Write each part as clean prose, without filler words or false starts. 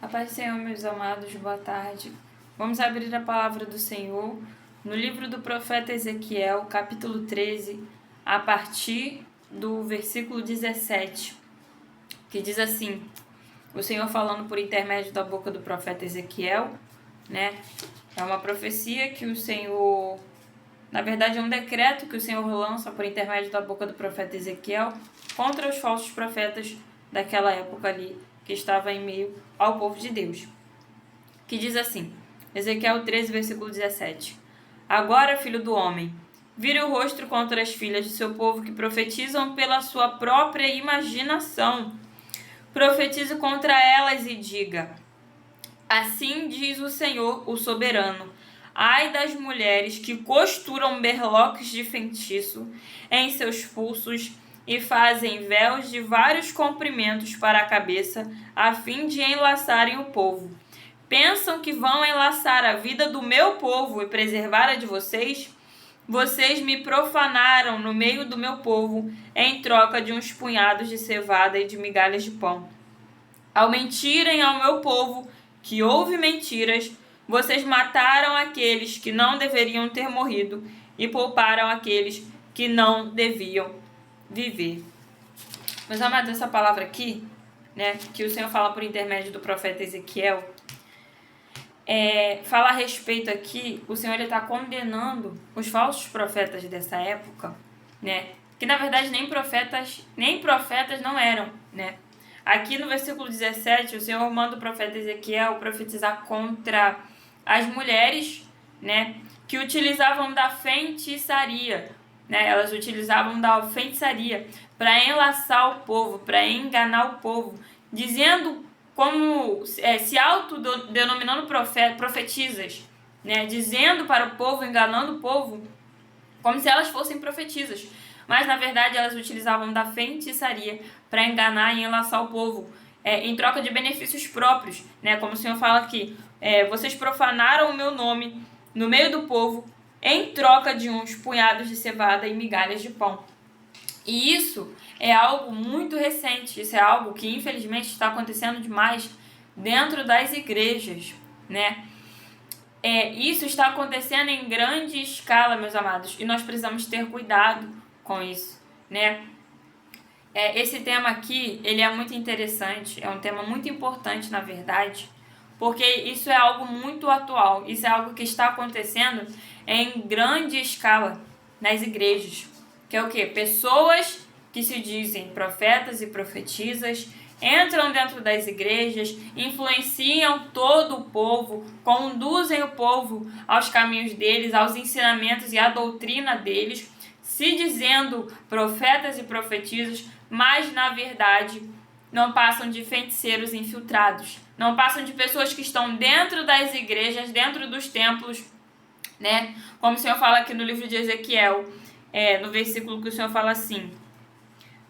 A paz do Senhor, meus amados, boa tarde. Vamos abrir a palavra do Senhor no livro do profeta Ezequiel, capítulo 13, a partir do versículo 17, que diz assim, o Senhor falando por intermédio da boca do profeta Ezequiel, né? É uma profecia que o Senhor, na verdade é um decreto que o Senhor lança por intermédio da boca do profeta Ezequiel contra os falsos profetas daquela época ali, que estava em meio ao povo de Deus. Que diz assim, Ezequiel 13, versículo 17. Agora, filho do homem, vire o rosto contra as filhas de seu povo que profetizam pela sua própria imaginação. Profetize contra elas e diga, assim diz o Senhor, o soberano, ai das mulheres que costuram berloques de feitiço em seus pulsos e fazem véus de vários comprimentos para a cabeça, a fim de enlaçarem o povo. Pensam que vão enlaçar a vida do meu povo e preservar a de vocês? Vocês me profanaram no meio do meu povo em troca de uns punhados de cevada e de migalhas de pão. Ao mentirem ao meu povo, que ouve mentiras, vocês mataram aqueles que não deveriam ter morrido e pouparam aqueles que não deviam viver. Meus amados, essa palavra aqui, né, que o Senhor fala por intermédio do profeta Ezequiel, fala a respeito aqui, o Senhor está condenando os falsos profetas dessa época, né, que na verdade nem profetas não eram, né. Aqui no versículo 17, o Senhor manda o profeta Ezequiel profetizar contra as mulheres, né, que utilizavam da feitiçaria, né, elas utilizavam da feitiçaria para enlaçar o povo, para enganar o povo, dizendo como se autodenominando profetisas, né, dizendo para o povo, enganando o povo, como se elas fossem profetisas. Mas, na verdade, elas utilizavam da feitiçaria para enganar e enlaçar o povo, em troca de benefícios próprios, né? Como o Senhor fala aqui, vocês profanaram o meu nome no meio do povo em troca de uns punhados de cevada e migalhas de pão. E isso é algo muito recente, isso é algo que, infelizmente, está acontecendo demais dentro das igrejas, né? Isso está acontecendo em grande escala, meus amados, e nós precisamos ter cuidado com isso, né? Esse tema aqui, ele é muito interessante, é um tema muito importante, na verdade, porque isso é algo muito atual, isso é algo que está acontecendo em grande escala nas igrejas, que é o quê? Pessoas que se dizem profetas e profetisas, entram dentro das igrejas, influenciam todo o povo, conduzem o povo aos caminhos deles, aos ensinamentos e à doutrina deles, se dizendo profetas e profetisas, mas na verdade não passam de feiticeiros infiltrados, não passam de pessoas que estão dentro das igrejas, dentro dos templos, né? Como o Senhor fala aqui no livro de Ezequiel, no versículo que o Senhor fala assim,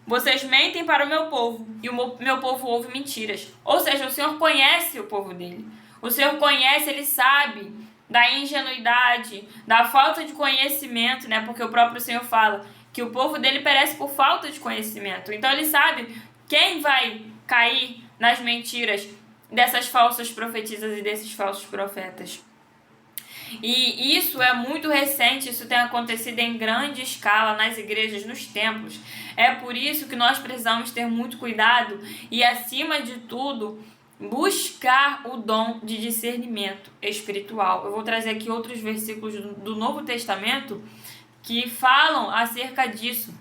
vocês mentem para o meu povo e o meu povo ouve mentiras. Ou seja, o Senhor conhece o povo dele. O Senhor conhece, ele sabe da ingenuidade, da falta de conhecimento, né? Porque o próprio Senhor fala que o povo dele perece por falta de conhecimento. Então ele sabe quem vai cair nas mentiras dessas falsas profetisas e desses falsos profetas. E isso é muito recente, isso tem acontecido em grande escala nas igrejas, nos templos. É por isso que nós precisamos ter muito cuidado e, acima de tudo, buscar o dom de discernimento espiritual. Eu vou trazer aqui outros versículos do Novo Testamento que falam acerca disso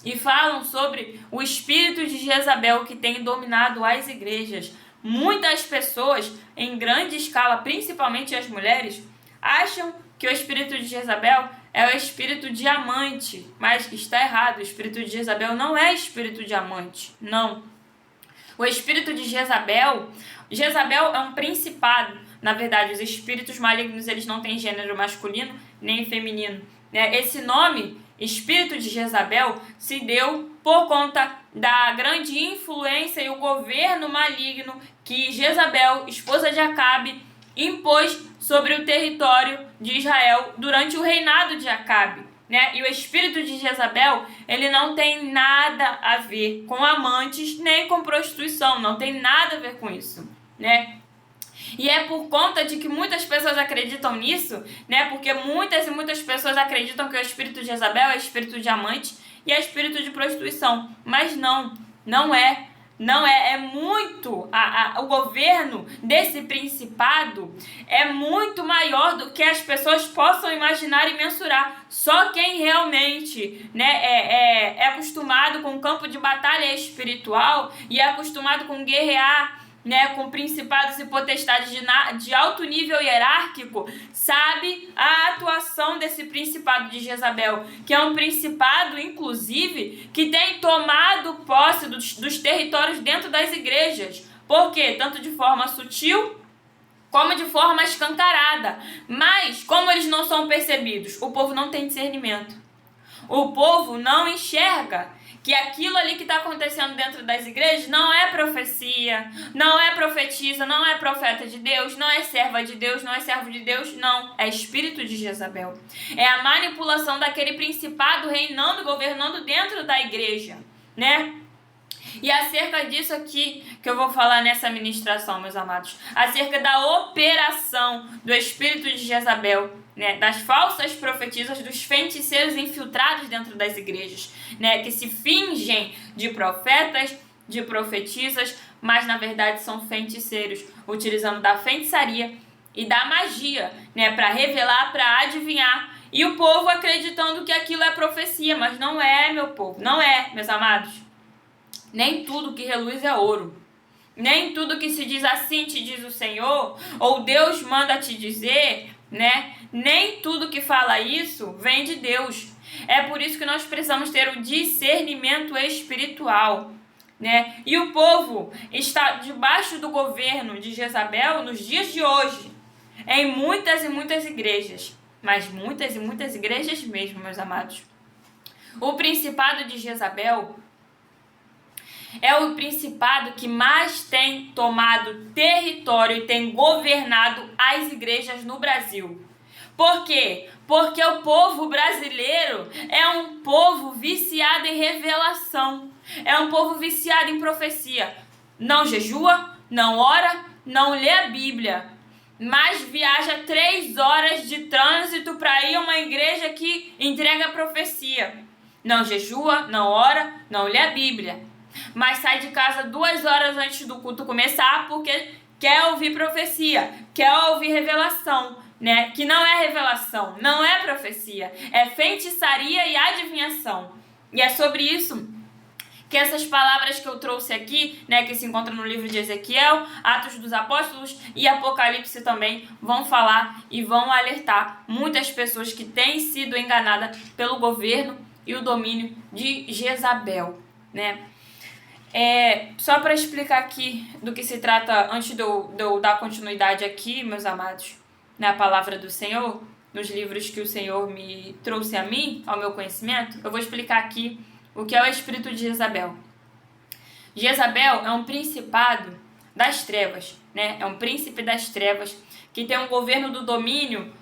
e falam sobre o espírito de Jezabel que tem dominado as igrejas. Muitas pessoas, em grande escala, principalmente as mulheres, acham que o espírito de Jezabel é o espírito de amante, mas está errado. O espírito de Jezabel não é espírito de amante, não. O espírito de Jezabel é um principado. Na verdade, os espíritos malignos, eles não têm gênero masculino nem feminino. Esse nome, espírito de Jezabel, se deu por conta da grande influência e o governo maligno que Jezabel, esposa de Acabe, impôs sobre o território de Israel durante o reinado de Acabe, né? E o espírito de Jezabel, ele não tem nada a ver com amantes nem com prostituição, não tem nada a ver com isso, né? E é por conta de que muitas pessoas acreditam nisso, né? Porque muitas e muitas pessoas acreditam que o espírito de Jezabel é espírito de amante e é espírito de prostituição. Mas não é. Não é, é muito, o governo desse principado é muito maior do que as pessoas possam imaginar e mensurar. Só quem realmente, né, é acostumado com o campo de batalha espiritual e é acostumado com guerrear, né, com principados e potestades de alto nível hierárquico, sabe a atuação desse principado de Jezabel, que é um principado, inclusive, que tem tomado posse dos territórios dentro das igrejas. Por quê? Tanto de forma sutil como de forma escancarada. Mas, como eles não são percebidos, o povo não tem discernimento. O povo não enxerga que aquilo ali que está acontecendo dentro das igrejas não é profecia, não é profetisa, não é profeta de Deus, não é serva de Deus, não é servo de Deus, não. É espírito de Jezabel. É a manipulação daquele principado reinando, governando dentro da igreja, né? E acerca disso aqui que eu vou falar nessa ministração, meus amados, acerca da operação do espírito de Jezabel, né, das falsas profetisas, dos feiticeiros infiltrados dentro das igrejas, né, que se fingem de profetas, de profetisas, mas na verdade são feiticeiros, utilizando da feitiçaria e da magia, né, para revelar, para adivinhar, e o povo acreditando que aquilo é profecia, mas não é, meu povo, não é, meus amados. Nem tudo que reluz é ouro. Nem tudo que se diz assim te diz o Senhor, ou Deus manda te dizer, né? Nem tudo que fala isso vem de Deus. É por isso que nós precisamos ter o discernimento espiritual, né? E o povo está debaixo do governo de Jezabel nos dias de hoje, em muitas e muitas igrejas, mas muitas e muitas igrejas mesmo, meus amados. O principado de Jezabel é o principado que mais tem tomado território e tem governado as igrejas no Brasil. Por quê? Porque o povo brasileiro é um povo viciado em revelação. É um povo viciado em profecia. Não jejua, não ora, não lê a Bíblia, mas viaja 3 horas de trânsito para ir a uma igreja que entrega profecia. Não jejua, não ora, não lê a Bíblia, mas sai de casa 2 horas antes do culto começar porque quer ouvir profecia, quer ouvir revelação, né? Que não é revelação, não é profecia, é feitiçaria e adivinhação. E é sobre isso que essas palavras que eu trouxe aqui, né, que se encontram no livro de Ezequiel, Atos dos Apóstolos e Apocalipse também vão falar e vão alertar muitas pessoas que têm sido enganadas pelo governo e o domínio de Jezabel, né? Só para explicar aqui do que se trata, antes de eu dar continuidade aqui, meus amados, na palavra do Senhor, nos livros que o Senhor me trouxe a mim, ao meu conhecimento, eu vou explicar aqui o que é o espírito de Jezabel. Jezabel é um principado das trevas, né? É um príncipe das trevas que tem um governo do domínio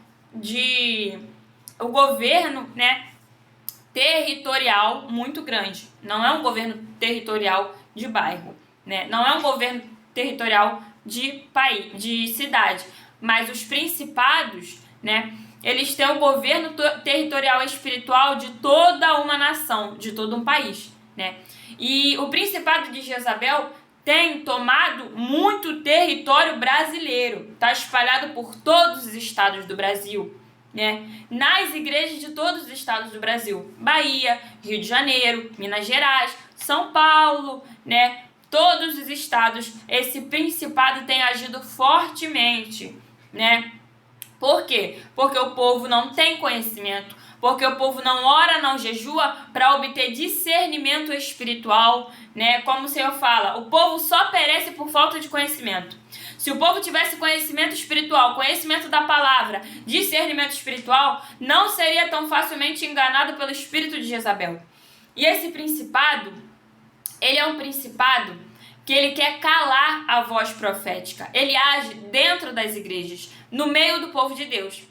o governo, né, territorial muito grande. Não é um governo territorial de bairro, né? Não é um governo territorial de país, de cidade, mas os principados, né, eles têm o governo territorial espiritual de toda uma nação, de todo um país, né? E o principado de Jezabel tem tomado muito território brasileiro, está espalhado por todos os estados do Brasil, né? Nas igrejas de todos os estados do Brasil, Bahia, Rio de Janeiro, Minas Gerais, São Paulo, né? Todos os estados, esse principado tem agido fortemente, né? Por quê? Porque o povo não tem conhecimento, porque o povo não ora, não jejua para obter discernimento espiritual, né? Como o Senhor fala, o povo só perece por falta de conhecimento. Se o povo tivesse conhecimento espiritual, conhecimento da palavra, discernimento espiritual, não seria tão facilmente enganado pelo espírito de Jezabel. E esse principado, ele é um principado que ele quer calar a voz profética. Ele age dentro das igrejas, no meio do povo de Deus.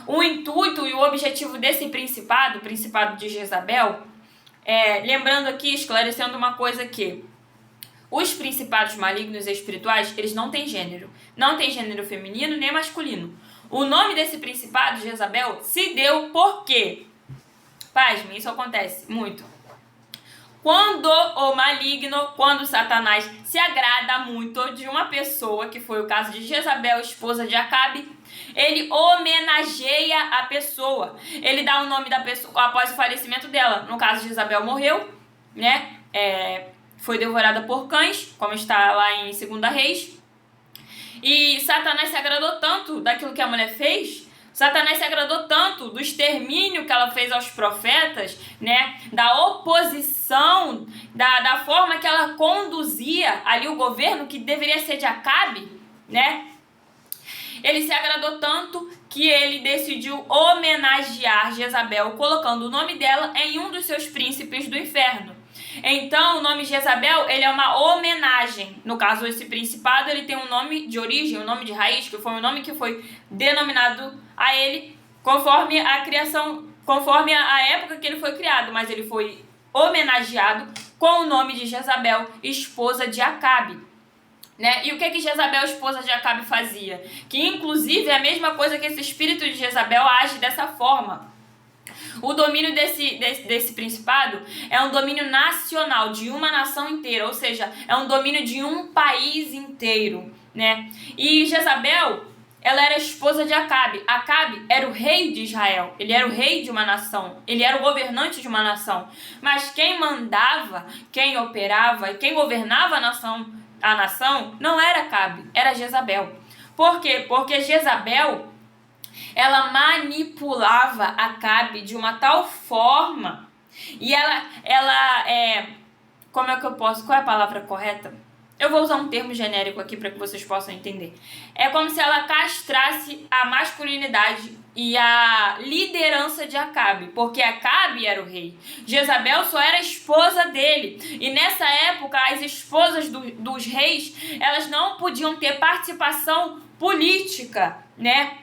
O intuito e o objetivo desse principado, o principado de Jezabel, lembrando aqui, esclarecendo uma coisa aqui, os principados malignos e espirituais, eles não têm gênero. Não tem gênero feminino nem masculino. O nome desse principado, Jezabel, se deu por quê? Pasme, isso acontece muito. Quando o maligno, quando Satanás se agrada muito de uma pessoa, que foi o caso de Jezabel, esposa de Acabe, ele homenageia a pessoa. Ele dá o nome da pessoa após o falecimento dela. No caso de Jezabel, morreu, né? Foi devorada por cães, como está lá em 2 Reis. E Satanás se agradou tanto daquilo que a mulher fez, Satanás se agradou tanto do extermínio que ela fez aos profetas, né? Da oposição, da forma que ela conduzia ali o governo, que deveria ser de Acabe, né? Ele se agradou tanto que ele decidiu homenagear Jezabel, colocando o nome dela em um dos seus príncipes do inferno. Então, o nome Jezabel, ele é uma homenagem. No caso, esse principado, ele tem um nome de origem, um nome de raiz, que foi um nome que foi denominado a ele conforme a criação, conforme a época que ele foi criado, mas ele foi homenageado com o nome de Jezabel, esposa de Acabe. Né? E o que Jezabel, esposa de Acabe, fazia? Que, inclusive, é a mesma coisa que esse espírito de Jezabel age dessa forma. O domínio desse principado é um domínio nacional, de uma nação inteira, ou seja, é um domínio de um país inteiro, né? E Jezabel, ela era esposa de Acabe. Acabe era o rei de Israel, ele era o rei de uma nação, ele era o governante de uma nação. Mas quem mandava, quem operava e quem governava a nação não era Acabe, era Jezabel. Por quê? Porque Jezabel, ela manipulava Acabe de uma tal forma, e como é que eu posso, qual é a palavra correta? Eu vou usar um termo genérico aqui para que vocês possam entender. É como se ela castrasse a masculinidade e a liderança de Acabe, porque Acabe era o rei. Jezabel só era esposa dele, e nessa época as esposas dos reis, elas não podiam ter participação política, né?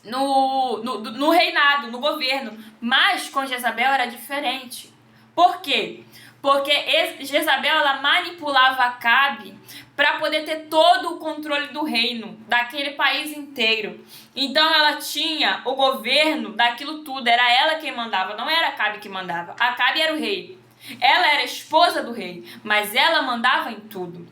No reinado, no governo. Mas com Jezabel era diferente. Por quê? Porque Jezabel, ela manipulava Acabe para poder ter todo o controle do reino, daquele país inteiro. Então ela tinha o governo daquilo tudo, era ela quem mandava, não era Acabe que mandava. Acabe era o rei, ela era esposa do rei, mas ela mandava em tudo,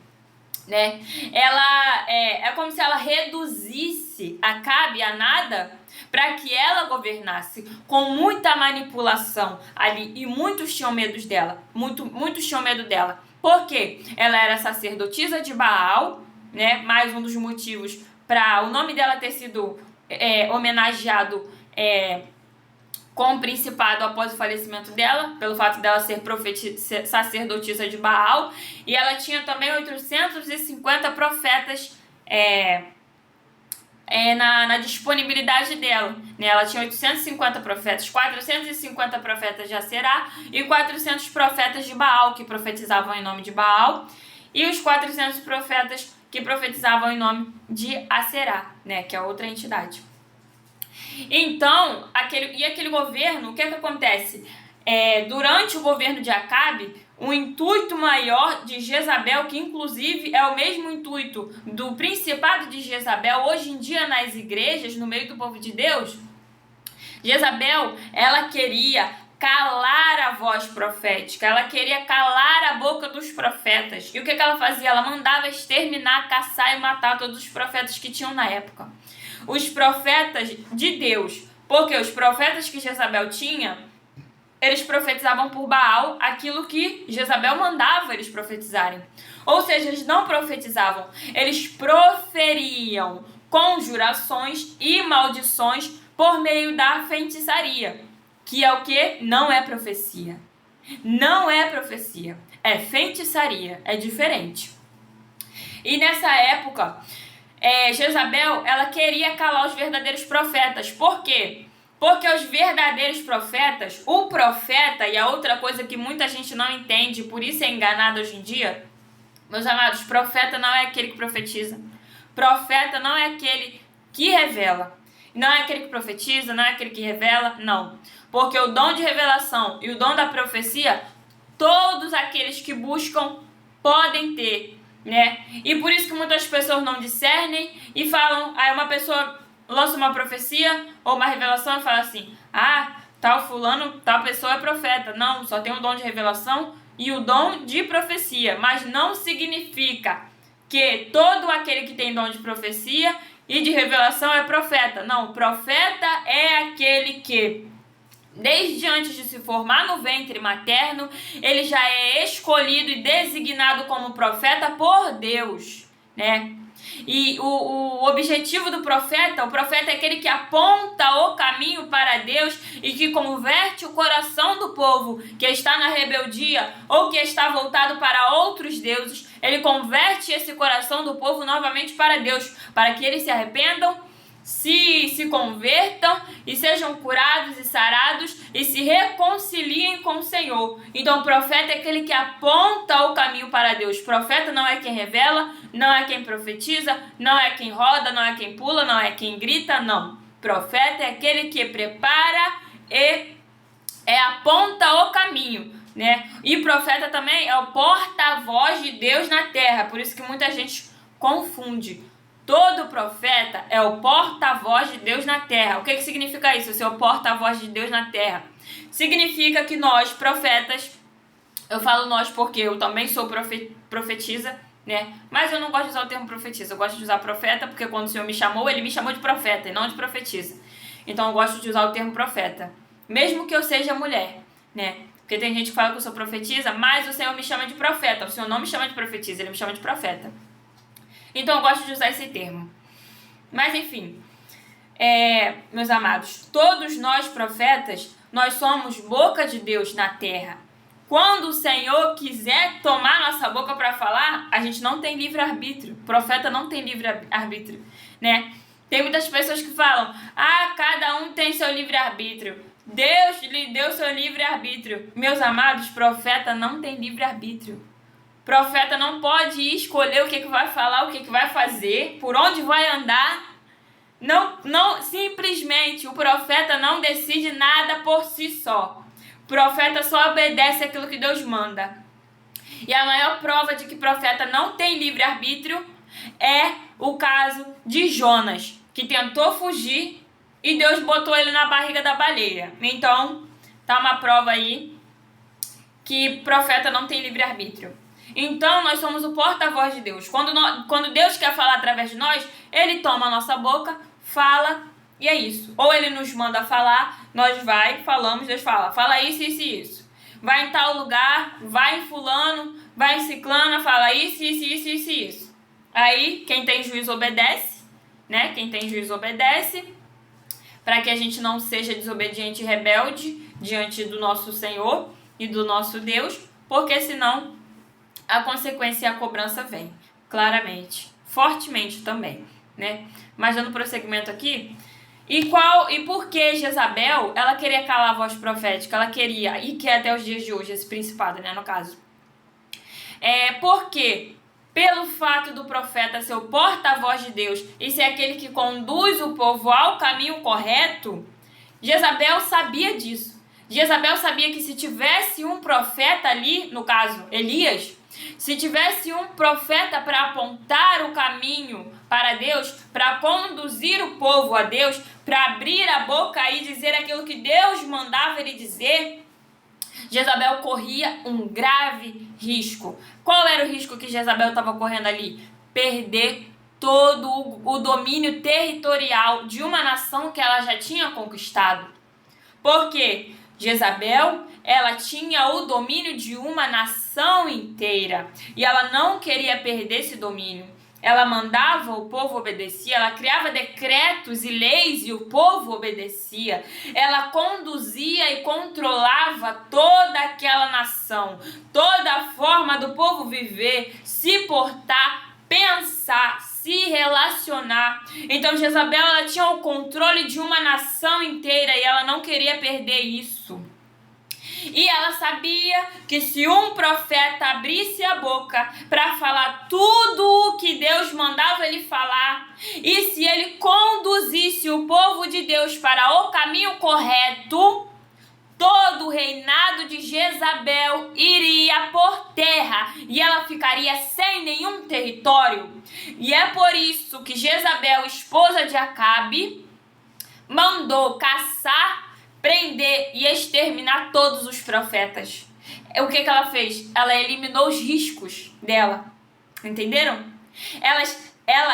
né? Ela é como se ela reduzisse Acabe a nada para que ela governasse com muita manipulação ali, e muitos tinham medo dela, muitos tinham medo dela. Por quê? Ela era sacerdotisa de Baal, né? Mais um dos motivos para o nome dela ter sido homenageado com o principado após o falecimento dela, pelo fato dela ser sacerdotisa de Baal. E ela tinha também 850 profetas na disponibilidade dela, né? Ela tinha 850 profetas, 450 profetas de Aserá e 400 profetas de Baal, que profetizavam em nome de Baal, e os 400 profetas que profetizavam em nome de Aserá, né? Que é outra entidade. Então, aquele governo, o que acontece? Durante o governo de Acabe, o intuito maior de Jezabel, que inclusive é o mesmo intuito do principado de Jezabel hoje em dia nas igrejas, no meio do povo de Deus, Jezabel, ela queria calar a voz profética, ela queria calar a boca dos profetas. E o que ela fazia? Ela mandava exterminar, caçar e matar todos os profetas que tinham na época. Os profetas de Deus, porque os profetas que Jezabel tinha, eles profetizavam por Baal aquilo que Jezabel mandava eles profetizarem. Ou seja, eles não profetizavam, eles proferiam conjurações e maldições por meio da feitiçaria, que é o que? Não é profecia. Não é profecia, é feitiçaria, é diferente. E nessa época, Jezabel, ela queria calar os verdadeiros profetas. Por quê? Porque os verdadeiros profetas, o profeta, e a outra coisa que muita gente não entende, por isso é enganado hoje em dia, meus amados, profeta não é aquele que profetiza. Profeta não é aquele que revela. Não é aquele que profetiza, não é aquele que revela, não. Porque o dom de revelação e o dom da profecia, todos aqueles que buscam podem ter, né? E por isso que muitas pessoas não discernem e falam, aí uma pessoa lança uma profecia ou uma revelação e fala assim, tal fulano, tal pessoa é profeta. Não, só tem o dom de revelação e o dom de profecia, mas não significa que todo aquele que tem dom de profecia e de revelação é profeta. Não, o profeta é aquele que, desde antes de se formar no ventre materno, ele já é escolhido e designado como profeta por Deus, né? E o objetivo do profeta, o profeta é aquele que aponta o caminho para Deus e que converte o coração do povo que está na rebeldia ou que está voltado para outros deuses. Ele converte esse coração do povo novamente para Deus, para que eles se arrependam, se convertam e sejam curados e sarados e se reconciliem com o Senhor. Então o profeta é aquele que aponta o caminho para Deus. O profeta não é quem revela, não é quem profetiza, não é quem roda, não é quem pula, não é quem grita, não. O profeta é aquele que prepara e aponta o caminho, né? E o profeta também é o porta-voz de Deus na terra, por isso que muita gente confunde. Todo profeta é o porta-voz de Deus na terra. O que significa isso, ser o porta-voz de Deus na terra? Significa que nós, profetas, eu falo nós porque eu também sou profetisa, né? Mas eu não gosto de usar o termo profetisa, eu gosto de usar profeta porque quando o Senhor me chamou, Ele me chamou de profeta e não de profetisa. Então eu gosto de usar o termo profeta, mesmo que eu seja mulher, né? Porque tem gente que fala que eu sou profetisa, mas o Senhor me chama de profeta. O Senhor não me chama de profetisa, Ele me chama de profeta. Então eu gosto de usar esse termo. Mas enfim, meus amados, todos nós profetas, nós somos boca de Deus na terra. Quando o Senhor quiser tomar nossa boca para falar, a gente não tem livre-arbítrio. O profeta não tem livre-arbítrio, né? Tem muitas pessoas que falam, cada um tem seu livre-arbítrio. Deus lhe deu seu livre-arbítrio. Meus amados, profeta não tem livre-arbítrio. Profeta não pode escolher o que vai falar, o que vai fazer, por onde vai andar. Não, simplesmente, o profeta não decide nada por si só. O profeta só obedece aquilo que Deus manda. E a maior prova de que profeta não tem livre-arbítrio é o caso de Jonas, que tentou fugir e Deus botou ele na barriga da baleia. Então, tá uma prova aí que profeta não tem livre-arbítrio. Então, nós somos o porta-voz de Deus. Quando Deus quer falar através de nós, Ele toma a nossa boca, fala, e é isso. Ou Ele nos manda falar, nós falamos, Deus fala isso, isso e isso. Vai em tal lugar, vai em fulano, vai em ciclana, fala isso, isso, isso, isso e isso. Aí, quem tem juízo obedece, né? Quem tem juízo obedece, para que a gente não seja desobediente e rebelde diante do nosso Senhor e do nosso Deus, porque senão a consequência e a cobrança vem, claramente, fortemente também, né? Mas dando prosseguimento aqui, e por que Jezabel, ela queria calar a voz profética, ela queria, e quer até os dias de hoje, esse principado, né, no caso. Porque, pelo fato do profeta ser o porta-voz de Deus e ser aquele que conduz o povo ao caminho correto, Jezabel sabia disso. Jezabel sabia que se tivesse um profeta ali, no caso, Elias, se tivesse um profeta para apontar o caminho para Deus, para conduzir o povo a Deus, para abrir a boca e dizer aquilo que Deus mandava ele dizer, Jezabel corria um grave risco. Qual era o risco que Jezabel estava correndo ali? Perder todo o domínio territorial de uma nação que ela já tinha conquistado. Por quê? Jezabel, ela tinha o domínio de uma nação inteira e ela não queria perder esse domínio. Ela mandava, o povo obedecia, ela criava decretos e leis e o povo obedecia. Ela conduzia e controlava toda aquela nação, toda a forma do povo viver, se portar, pensar, se relacionar. Então Jezabel, ela tinha o controle de uma nação inteira e ela não queria perder isso. E ela sabia que se um profeta abrisse a boca para falar tudo o que Deus mandava ele falar, e se ele conduzisse o povo de Deus para o caminho correto, todo o reinado de Jezabel iria por terra e ela ficaria sem nenhum território. E é por isso que Jezabel, esposa de Acabe, mandou caçar, prender e exterminar todos os profetas. O que ela fez? Ela eliminou os riscos dela. Entenderam?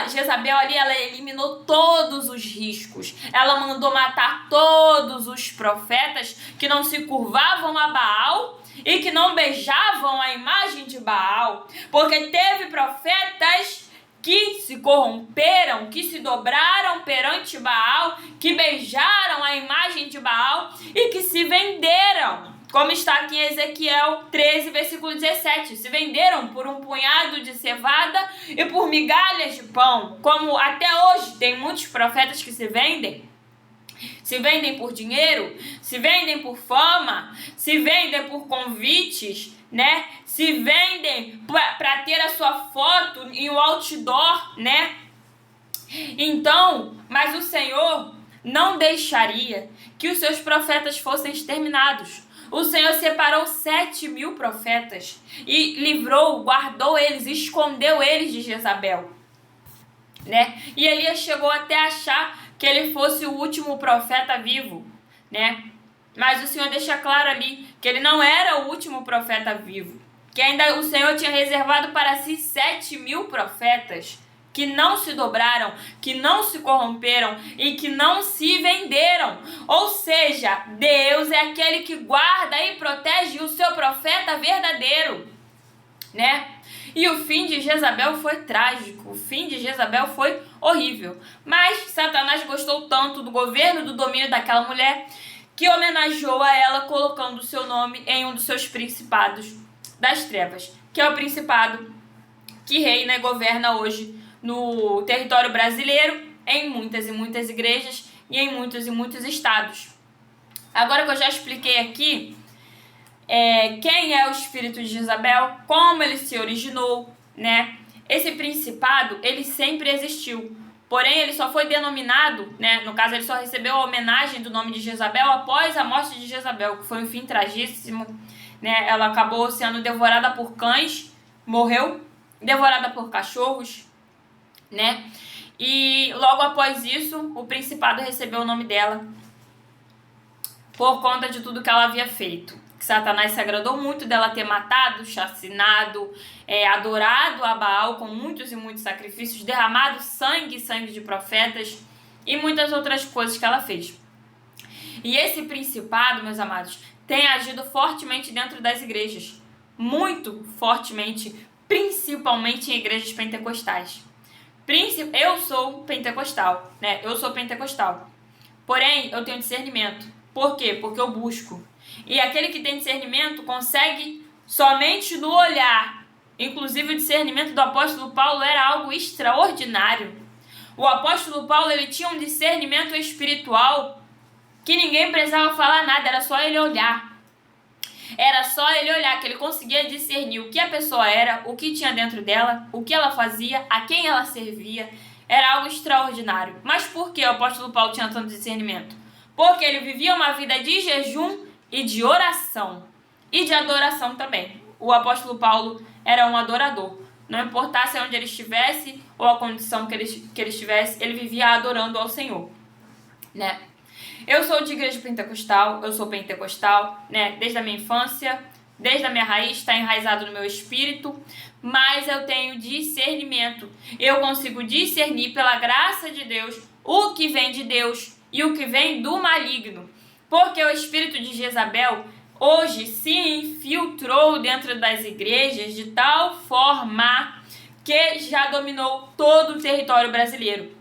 Jezabel ali, ela eliminou todos os riscos. Ela mandou matar todos os profetas que não se curvavam a Baal e que não beijavam a imagem de Baal. Porque teve profetas que se corromperam, que se dobraram perante Baal, que beijaram a imagem de Baal e que se venderam. Como está aqui em Ezequiel 13, versículo 17. Se venderam por um punhado de cevada e por migalhas de pão. Como até hoje tem muitos profetas que se vendem. Se vendem por dinheiro, se vendem por fama, se vendem por convites, né? Se vendem para ter a sua foto em um outdoor, né? Então, mas o Senhor não deixaria que os seus profetas fossem exterminados. O Senhor separou 7.000 profetas e livrou, guardou eles, escondeu eles de Jezabel, né? E Elias chegou até a achar que ele fosse o último profeta vivo, né? Mas o Senhor deixa claro ali que ele não era o último profeta vivo, que ainda o Senhor tinha reservado para si 7.000 profetas que não se dobraram, que não se corromperam e que não se venderam. Ou seja, Deus é aquele que guarda e protege o seu profeta verdadeiro, né? E o fim de Jezabel foi trágico, o fim de Jezabel foi horrível. Mas Satanás gostou tanto do governo, do domínio daquela mulher, que homenageou a ela colocando o seu nome em um dos seus principados das trevas, que é o principado que reina e governa hoje no território brasileiro, em muitas e muitas igrejas e em muitos e muitos estados. Agora que eu já expliquei aqui quem é o espírito de Jezabel, como ele se originou, né? Esse principado, ele sempre existiu, porém ele só foi denominado, né? No caso, ele só recebeu a homenagem do nome de Jezabel após a morte de Jezabel, que foi um fim trágico, né? Ela acabou sendo devorada por cães, morreu, devorada por cachorros, né? E logo após isso, o principado recebeu o nome dela por conta de tudo que ela havia feito. Que Satanás se agradou muito dela ter matado, chacinado, adorado a Baal com muitos e muitos sacrifícios, derramado sangue de profetas e muitas outras coisas que ela fez. E esse principado, meus amados, tem agido fortemente dentro das igrejas, muito fortemente, principalmente em igrejas pentecostais. Eu sou pentecostal, né? Eu sou pentecostal. Porém, eu tenho discernimento. Por quê? Porque eu busco. E aquele que tem discernimento consegue somente no olhar. Inclusive, o discernimento do apóstolo Paulo era algo extraordinário. O apóstolo Paulo, ele tinha um discernimento espiritual que ninguém precisava falar nada, era só ele olhar. Era só ele olhar, que ele conseguia discernir o que a pessoa era, o que tinha dentro dela, o que ela fazia, a quem ela servia. Era algo extraordinário. Mas por que o apóstolo Paulo tinha tanto discernimento? Porque ele vivia uma vida de jejum e de oração. E de adoração também. O apóstolo Paulo era um adorador. Não importasse onde ele estivesse ou a condição que ele estivesse, ele vivia adorando ao Senhor, né? Eu sou de igreja pentecostal, eu sou pentecostal, né? Desde a minha infância, desde a minha raiz, está enraizado no meu espírito, mas eu tenho discernimento. Eu consigo discernir pela graça de Deus o que vem de Deus e o que vem do maligno. Porque o espírito de Jezabel hoje se infiltrou dentro das igrejas de tal forma que já dominou todo o território brasileiro.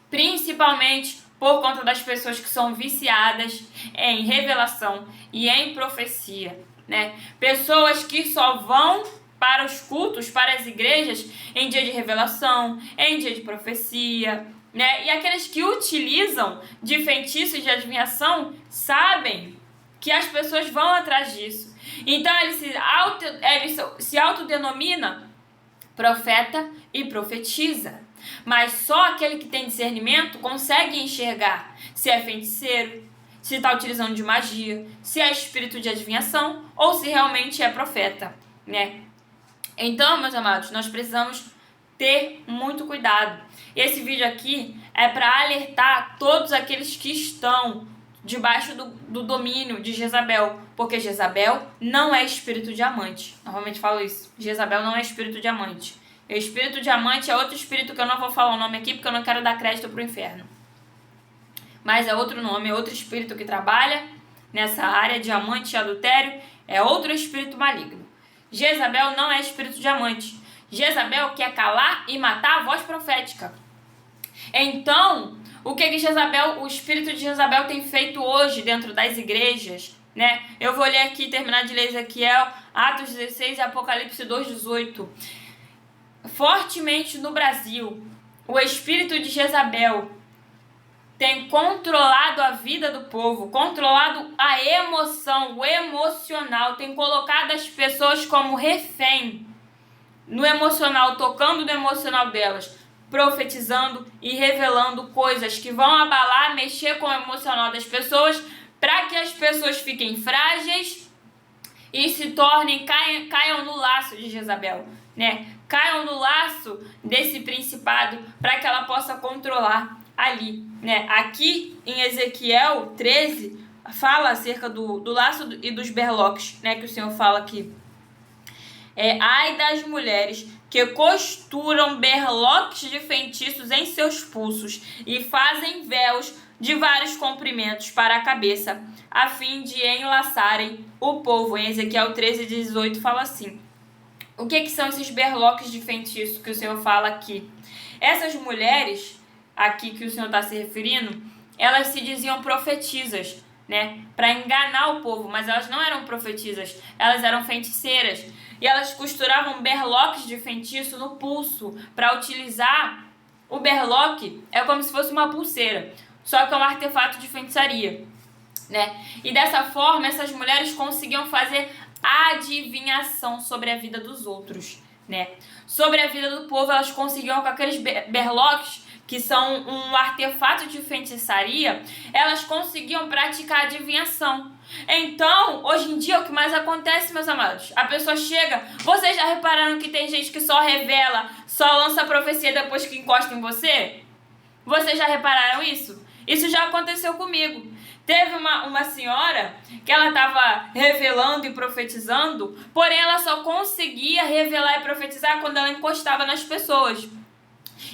Principalmente por conta das pessoas que são viciadas em revelação e em profecia, né? Pessoas que só vão para os cultos, para as igrejas, em dia de revelação, em dia de profecia, né? E aqueles que utilizam de feitiço e de adivinhação sabem que as pessoas vão atrás disso. Então ele se autodenomina profeta e profetiza. Mas só aquele que tem discernimento consegue enxergar se é feiticeiro, se está utilizando de magia, se é espírito de adivinhação ou se realmente é profeta, né? Então, meus amados, nós precisamos ter muito cuidado. Esse vídeo aqui é para alertar todos aqueles que estão debaixo do domínio de Jezabel, porque Jezabel não é espírito diamante. Normalmente falo isso. Jezabel não é espírito diamante. O espírito diamante é outro espírito que eu não vou falar o nome aqui porque eu não quero dar crédito pro inferno. Mas é outro nome, é outro espírito que trabalha nessa área, diamante e adultério, é outro espírito maligno. Jezabel não é espírito diamante. Jezabel quer calar e matar a voz profética. Então, o que Jezabel, o espírito de Jezabel tem feito hoje dentro das igrejas, né? Eu vou ler aqui, terminar de ler Ezequiel, Atos 16 e Apocalipse 2:18. Fortemente no Brasil, o espírito de Jezabel tem controlado a vida do povo, controlado a emoção, o emocional, tem colocado as pessoas como refém no emocional, tocando no emocional delas, profetizando e revelando coisas que vão abalar, mexer com o emocional das pessoas, para que as pessoas fiquem frágeis e se tornem, caiam no laço de Jezabel, né? Caiam no laço desse principado para que ela possa controlar ali, né? Aqui em Ezequiel 13 fala acerca do laço e dos berloques, né? Que o Senhor fala aqui. Ai das mulheres que costuram berloques de feitiços em seus pulsos e fazem véus de vários comprimentos para a cabeça, a fim de enlaçarem o povo. Em Ezequiel 13:18 fala assim. O que são esses berloques de feitiço que o Senhor fala aqui? Essas mulheres aqui que o Senhor está se referindo, elas se diziam profetisas, né? Para enganar o povo, mas elas não eram profetisas, elas eram feiticeiras. E elas costuravam berloques de feitiço no pulso para utilizar. O berloque é como se fosse uma pulseira, só que é um artefato de feitiçaria, né? E dessa forma, essas mulheres conseguiam fazer adivinhação sobre a vida dos outros, né? Sobre a vida do povo, elas conseguiam com aqueles berloques, que são um artefato de feitiçaria, elas conseguiam praticar adivinhação. Então, hoje em dia, o que mais acontece, meus amados? A pessoa chega... Vocês já repararam que tem gente que só revela, só lança profecia depois que encosta em você? Vocês já repararam isso? Isso já aconteceu comigo. Teve uma senhora que ela estava revelando e profetizando, porém ela só conseguia revelar e profetizar quando ela encostava nas pessoas.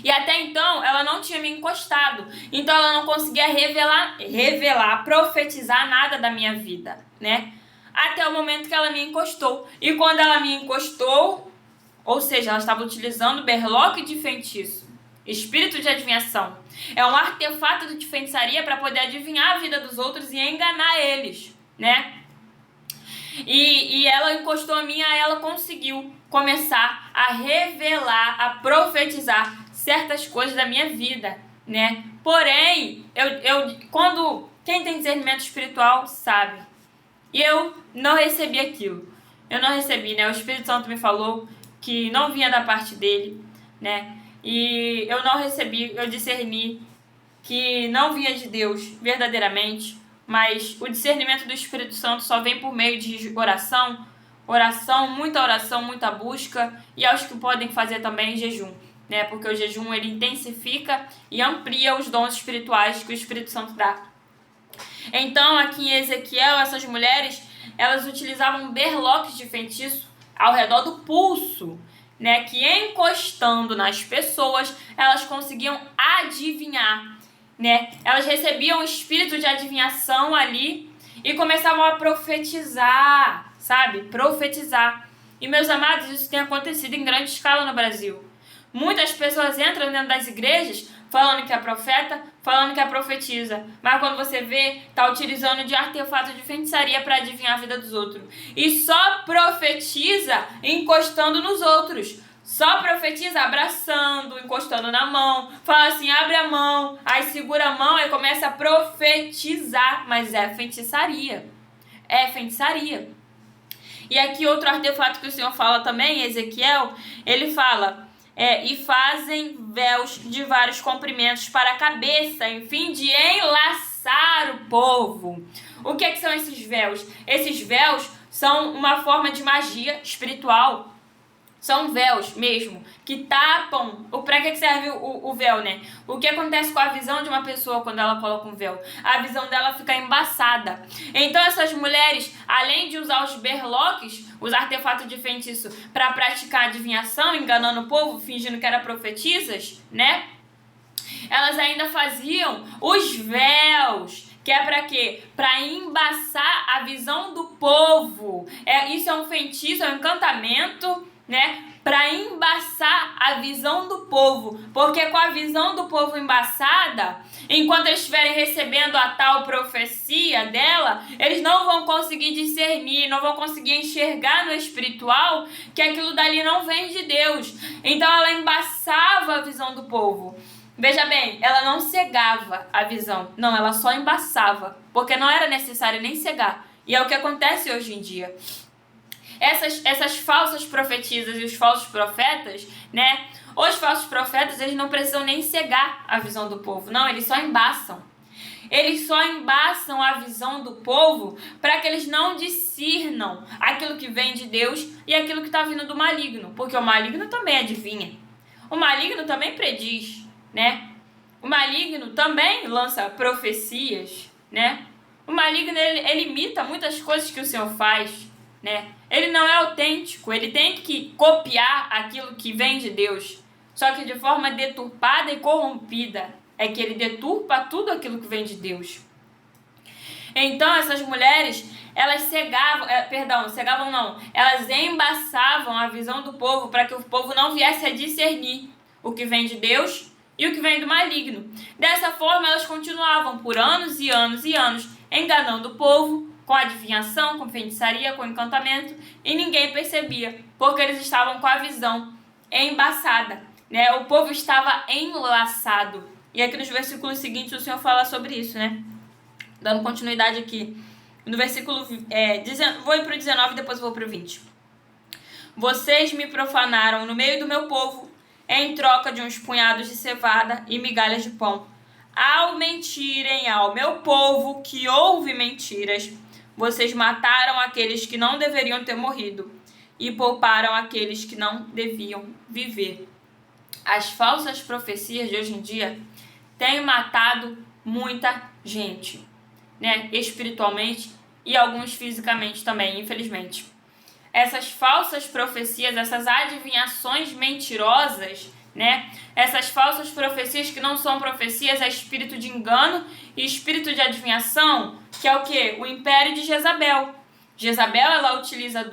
E até então ela não tinha me encostado, então ela não conseguia revelar, profetizar nada da minha vida, né? Até o momento que ela me encostou. E quando ela me encostou, ou seja, ela estava utilizando berloque de feitiço, espírito de adivinhação. É um artefato de feitiçaria para poder adivinhar a vida dos outros e enganar eles, né? E ela encostou a mim, aí ela conseguiu começar a revelar, a profetizar certas coisas da minha vida, né? Porém, quando quem tem discernimento espiritual sabe. E eu não recebi aquilo. Eu não recebi, né? O Espírito Santo me falou que não vinha da parte dele, né? E eu não recebi, eu discerni que não vinha de Deus verdadeiramente, mas o discernimento do Espírito Santo só vem por meio de oração, muita busca, e aos que podem fazer também jejum, né? Porque o jejum ele intensifica e amplia os dons espirituais que o Espírito Santo dá. Então, aqui em Ezequiel, essas mulheres, elas utilizavam berloques de feitiço ao redor do pulso, né? Que encostando nas pessoas, elas conseguiam adivinhar, né? Elas recebiam o espírito de adivinhação ali e começavam a profetizar, sabe? Profetizar. E, meus amados, isso tem acontecido em grande escala no Brasil. Muitas pessoas entram dentro das igrejas falando que é profeta, falando que é profetiza. Mas quando você vê, tá utilizando de artefato de feitiçaria para adivinhar a vida dos outros. E só profetiza encostando nos outros. Só profetiza abraçando, encostando na mão. Fala assim, abre a mão. Aí segura a mão e começa a profetizar. Mas é feitiçaria. É feitiçaria. E aqui outro artefato que o Senhor fala também, Ezequiel, ele fala... e fazem véus de vários comprimentos para a cabeça, em fim de enlaçar embaçar o povo. O que são esses véus? Esses véus são uma forma de magia espiritual. São véus mesmo, que tapam. Para que serve o véu, né? O que acontece com a visão de uma pessoa quando ela coloca um véu? A visão dela fica embaçada. Então essas mulheres, além de usar os berloques, os artefatos de feitiço, para praticar adivinhação, enganando o povo, fingindo que eram profetisas, né? Elas ainda faziam os véus. Que é para quê? Para embaçar a visão do povo. Isso é um feitiço, é um encantamento, né? Para embaçar a visão do povo. Porque com a visão do povo embaçada, enquanto eles estiverem recebendo a tal profecia dela, eles não vão conseguir discernir, não vão conseguir enxergar no espiritual que aquilo dali não vem de Deus. Então ela embaçava a visão do povo. Veja bem, ela não cegava a visão. Não, ela só embaçava. Porque não era necessário nem cegar. E é o que acontece hoje em dia. Essas falsas profetisas e os falsos profetas, né? Os falsos profetas, eles não precisam nem cegar a visão do povo. Não, eles só embaçam. Eles só embaçam a visão do povo para que eles não discernam aquilo que vem de Deus e aquilo que está vindo do maligno. Porque o maligno também adivinha. O maligno também prediz, né? O maligno também lança profecias, né? O maligno, ele imita muitas coisas que o Senhor faz, né? Ele não é autêntico, ele tem que copiar aquilo que vem de Deus, só que de forma deturpada e corrompida. É que ele deturpa tudo aquilo que vem de Deus. Então essas mulheres, elas cegavam não, elas embaçavam a visão do povo para que o povo não viesse a discernir o que vem de Deus e o que vem do maligno. Dessa forma, elas continuavam por anos e anos e anos enganando o povo com adivinhação, com feitiçaria, com encantamento, e ninguém percebia, porque eles estavam com a visão embaçada, né? O povo estava enlaçado. E aqui nos versículos seguintes o Senhor fala sobre isso, né? Dando continuidade aqui. No versículo... vou ir para o 19 e depois vou para o 20. Vocês me profanaram no meio do meu povo, em troca de uns punhados de cevada e migalhas de pão. Ao mentirem ao meu povo que ouve mentiras, vocês mataram aqueles que não deveriam ter morrido e pouparam aqueles que não deviam viver. As falsas profecias de hoje em dia têm matado muita gente, né? Espiritualmente e alguns fisicamente também, infelizmente. Essas falsas profecias, essas adivinhações mentirosas, né? Essas falsas profecias que não são profecias, é espírito de engano e espírito de adivinhação, que é o quê? O império de Jezabel. Jezabel, ela utiliza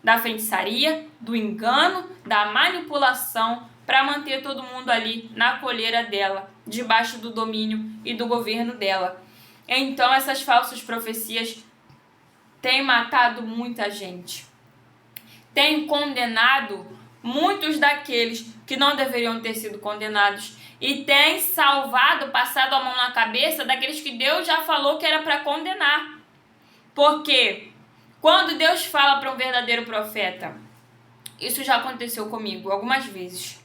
da feitiçaria, do engano, da manipulação para manter todo mundo ali na coleira dela, debaixo do domínio e do governo dela. Então, essas falsas profecias têm matado muita gente. Têm condenado muitos daqueles que não deveriam ter sido condenados e tem salvado, passado a mão na cabeça daqueles que Deus já falou que era para condenar. Porque quando Deus fala para um verdadeiro profeta, isso já aconteceu comigo algumas vezes.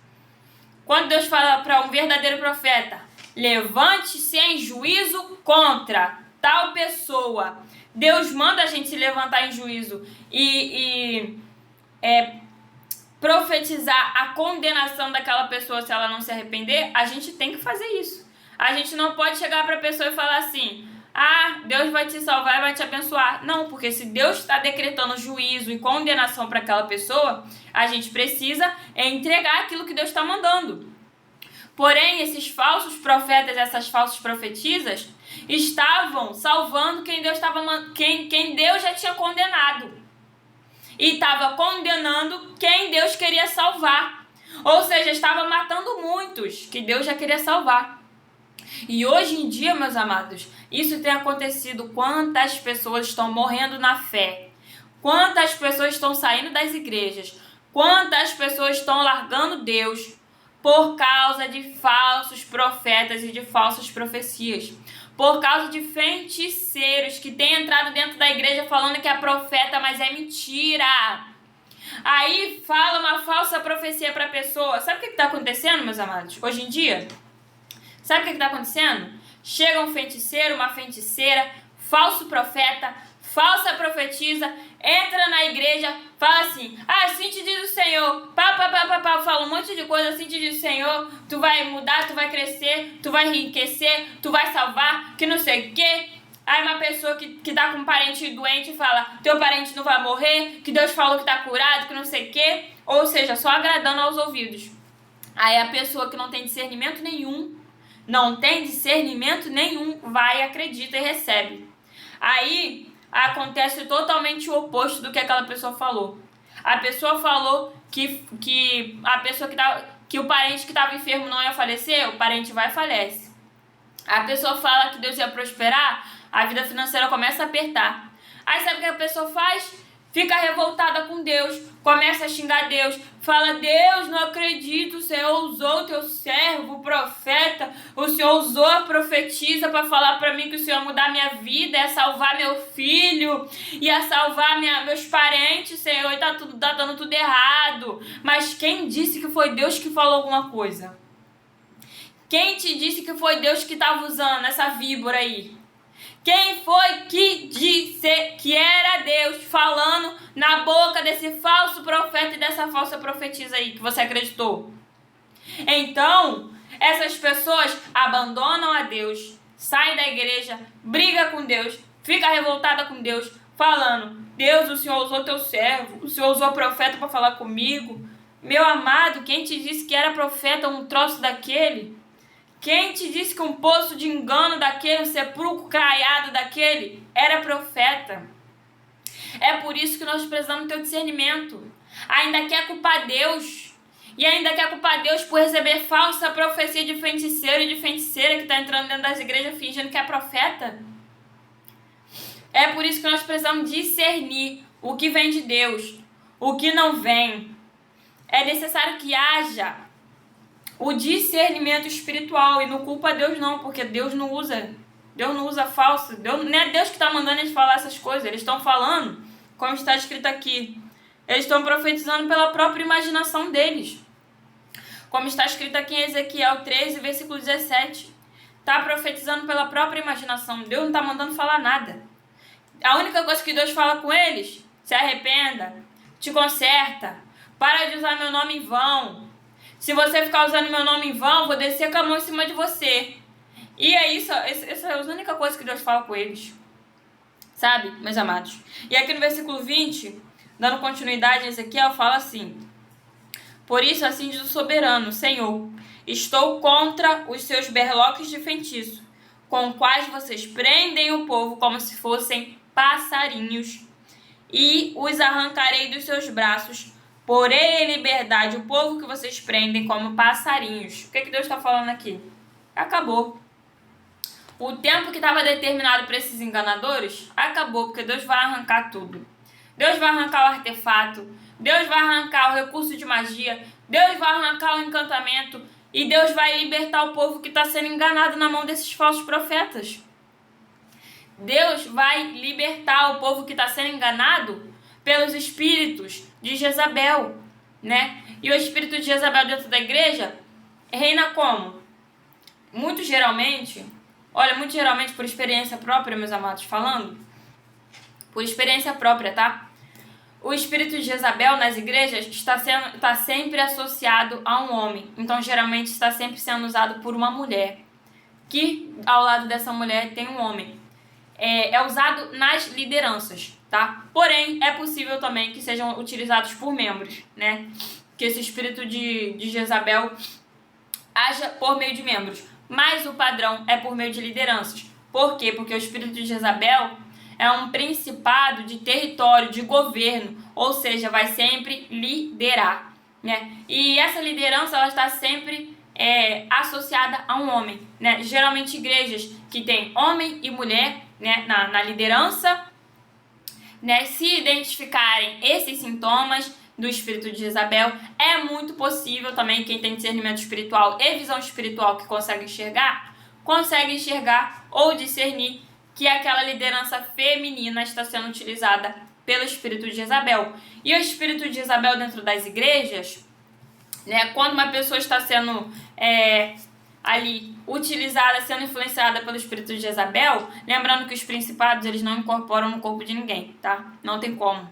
Quando Deus fala para um verdadeiro profeta, levante-se em juízo contra tal pessoa. Deus manda a gente se levantar em juízo e profetizar a condenação daquela pessoa se ela não se arrepender. A gente tem que fazer isso. A gente não pode chegar para a pessoa e falar assim: ah, Deus vai te salvar e vai te abençoar. Não, porque se Deus está decretando juízo e condenação para aquela pessoa, a gente precisa entregar aquilo que Deus está mandando. Porém, esses falsos profetas, essas falsas profetisas, estavam salvando quem Deus já tinha condenado. E estava condenando quem Deus queria salvar. Ou seja, estava matando muitos que Deus já queria salvar. E hoje em dia, meus amados, isso tem acontecido. Quantas pessoas estão morrendo na fé? Quantas pessoas estão saindo das igrejas? Quantas pessoas estão largando Deus por causa de falsos profetas e de falsas profecias? Por causa de feiticeiros que têm entrado dentro da igreja falando que é profeta, mas é mentira. Aí fala uma falsa profecia para a pessoa. Sabe o que está acontecendo, meus amados, hoje em dia? Sabe o que está acontecendo? chega um feiticeiro, uma feiticeira, falso profeta, falsa profetisa, entra na igreja, fala assim, assim te diz o Senhor, fala um monte de coisa, assim te diz o Senhor, tu vai mudar, tu vai crescer, tu vai enriquecer, tu vai salvar, que não sei o quê. Aí uma pessoa que tá com um parente doente fala, teu parente não vai morrer, que Deus falou que tá curado, que não sei o quê. Ou seja, só agradando aos ouvidos. Aí a pessoa que não tem discernimento nenhum, vai, acredita e recebe. Aí acontece totalmente o oposto do que aquela pessoa falou. A pessoa falou que o parente que estava enfermo não ia falecer, o parente vai e falece. A pessoa fala que Deus ia prosperar, a vida financeira começa a apertar. Aí sabe o que a pessoa faz? Fica revoltada com Deus, começa a xingar Deus, fala, Deus, não acredito, o Senhor usou o teu servo, o profeta, o Senhor usou a profetisa para falar para mim que o Senhor ia mudar minha vida, ia salvar meu filho, ia salvar meus parentes, Senhor, e tá dando tudo errado. Mas quem disse que foi Deus que falou alguma coisa? Quem te disse que foi Deus que estava usando essa víbora aí? Quem foi que disse que era Deus falando na boca desse falso profeta e dessa falsa profetisa aí que você acreditou? Então, essas pessoas abandonam a Deus, saem da igreja, briga com Deus, fica revoltada com Deus, falando, Deus, o Senhor usou teu servo, o Senhor usou o profeta para falar comigo. Meu amado, quem te disse que era profeta um troço daquele? Quem te disse que um poço de engano daquele, um sepulcro caiado daquele, era profeta? É por isso que nós precisamos ter o discernimento. Ainda quer culpar Deus. E ainda quer culpar Deus por receber falsa profecia de feiticeiro e de feiticeira que está entrando dentro das igrejas fingindo que é profeta. É por isso que nós precisamos discernir o que vem de Deus, o que não vem. É necessário que haja o discernimento espiritual, e não culpa Deus não, porque Deus não usa falso. Não é Deus que está mandando eles falar essas coisas, eles estão falando, como está escrito aqui, eles estão profetizando pela própria imaginação deles, como está escrito aqui em Ezequiel 13, versículo 17, está profetizando pela própria imaginação. Deus não está mandando falar nada. A única coisa que Deus fala com eles, se arrependa, te conserta, para de usar meu nome em vão. Se você ficar usando meu nome em vão, vou descer com a mão em cima de você. E é isso, essa é a única coisa que Deus fala com eles. Sabe, meus amados? E aqui no versículo 20, dando continuidade a Ezequiel, fala assim, por isso assim diz o soberano, Senhor, estou contra os seus berloques de feitiço, com quais vocês prendem o povo como se fossem passarinhos, e os arrancarei dos seus braços, porém em liberdade o povo que vocês prendem como passarinhos. O que Deus está falando aqui? Acabou. O tempo que estava determinado para esses enganadores, acabou, porque Deus vai arrancar tudo. Deus vai arrancar o artefato, Deus vai arrancar o recurso de magia, Deus vai arrancar o encantamento e Deus vai libertar o povo que está sendo enganado na mão desses falsos profetas. Deus vai libertar o povo que está sendo enganado pelos espíritos de Jezabel, né? E o espírito de Jezabel dentro da igreja reina como? Muito geralmente por experiência própria, meus amados, falando, por experiência própria, tá? O espírito de Jezabel nas igrejas está sempre associado a um homem. Então, geralmente, está sempre sendo usado por uma mulher, que ao lado dessa mulher tem um homem. É usado nas lideranças, tá? Porém, é possível também que sejam utilizados por membros, né? Que esse espírito de Jezabel haja por meio de membros. Mas o padrão é por meio de lideranças. Por quê? Porque o espírito de Jezabel é um principado de território, de governo, ou seja, vai sempre liderar, né? E essa liderança, ela está sempre associada a um homem, né? Geralmente igrejas que tem homem e mulher, né, na liderança, né, se identificarem esses sintomas do espírito de Jezabel, é muito possível também, quem tem discernimento espiritual e visão espiritual que consegue enxergar ou discernir que aquela liderança feminina está sendo utilizada pelo espírito de Jezabel. E o espírito de Jezabel dentro das igrejas, né, quando uma pessoa está sendo ali utilizada, sendo influenciada pelo espírito de Jezabel, lembrando que os principados eles não incorporam no corpo de ninguém, tá? Não tem como.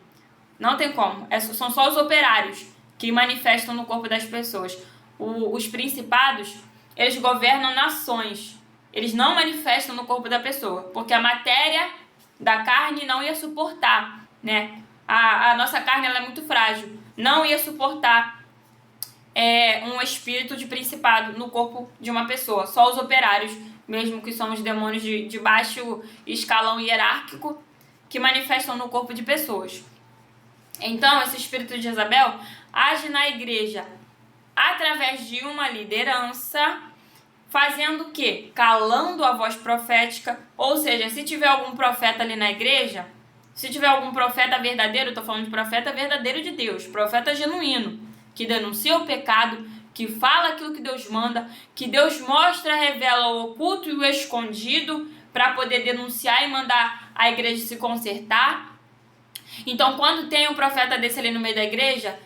Não tem como. São só os operários que manifestam no corpo das pessoas. Os principados, eles governam nações. Eles não manifestam no corpo da pessoa, porque a matéria da carne não ia suportar, né? A nossa carne ela é muito frágil. Não ia suportar um espírito de principado no corpo de uma pessoa. Só os operários, mesmo que são os demônios de baixo escalão hierárquico, que manifestam no corpo de pessoas. Então, esse espírito de Jezabel age na igreja através de uma liderança, fazendo o quê? Calando a voz profética. Ou seja, se tiver algum profeta ali na igreja, se tiver algum profeta verdadeiro, eu estou falando de profeta verdadeiro de Deus, profeta genuíno, que denuncia o pecado, que fala aquilo que Deus manda, que Deus mostra, revela o oculto e o escondido para poder denunciar e mandar a igreja se consertar. Então, quando tem um profeta desse ali no meio da igreja,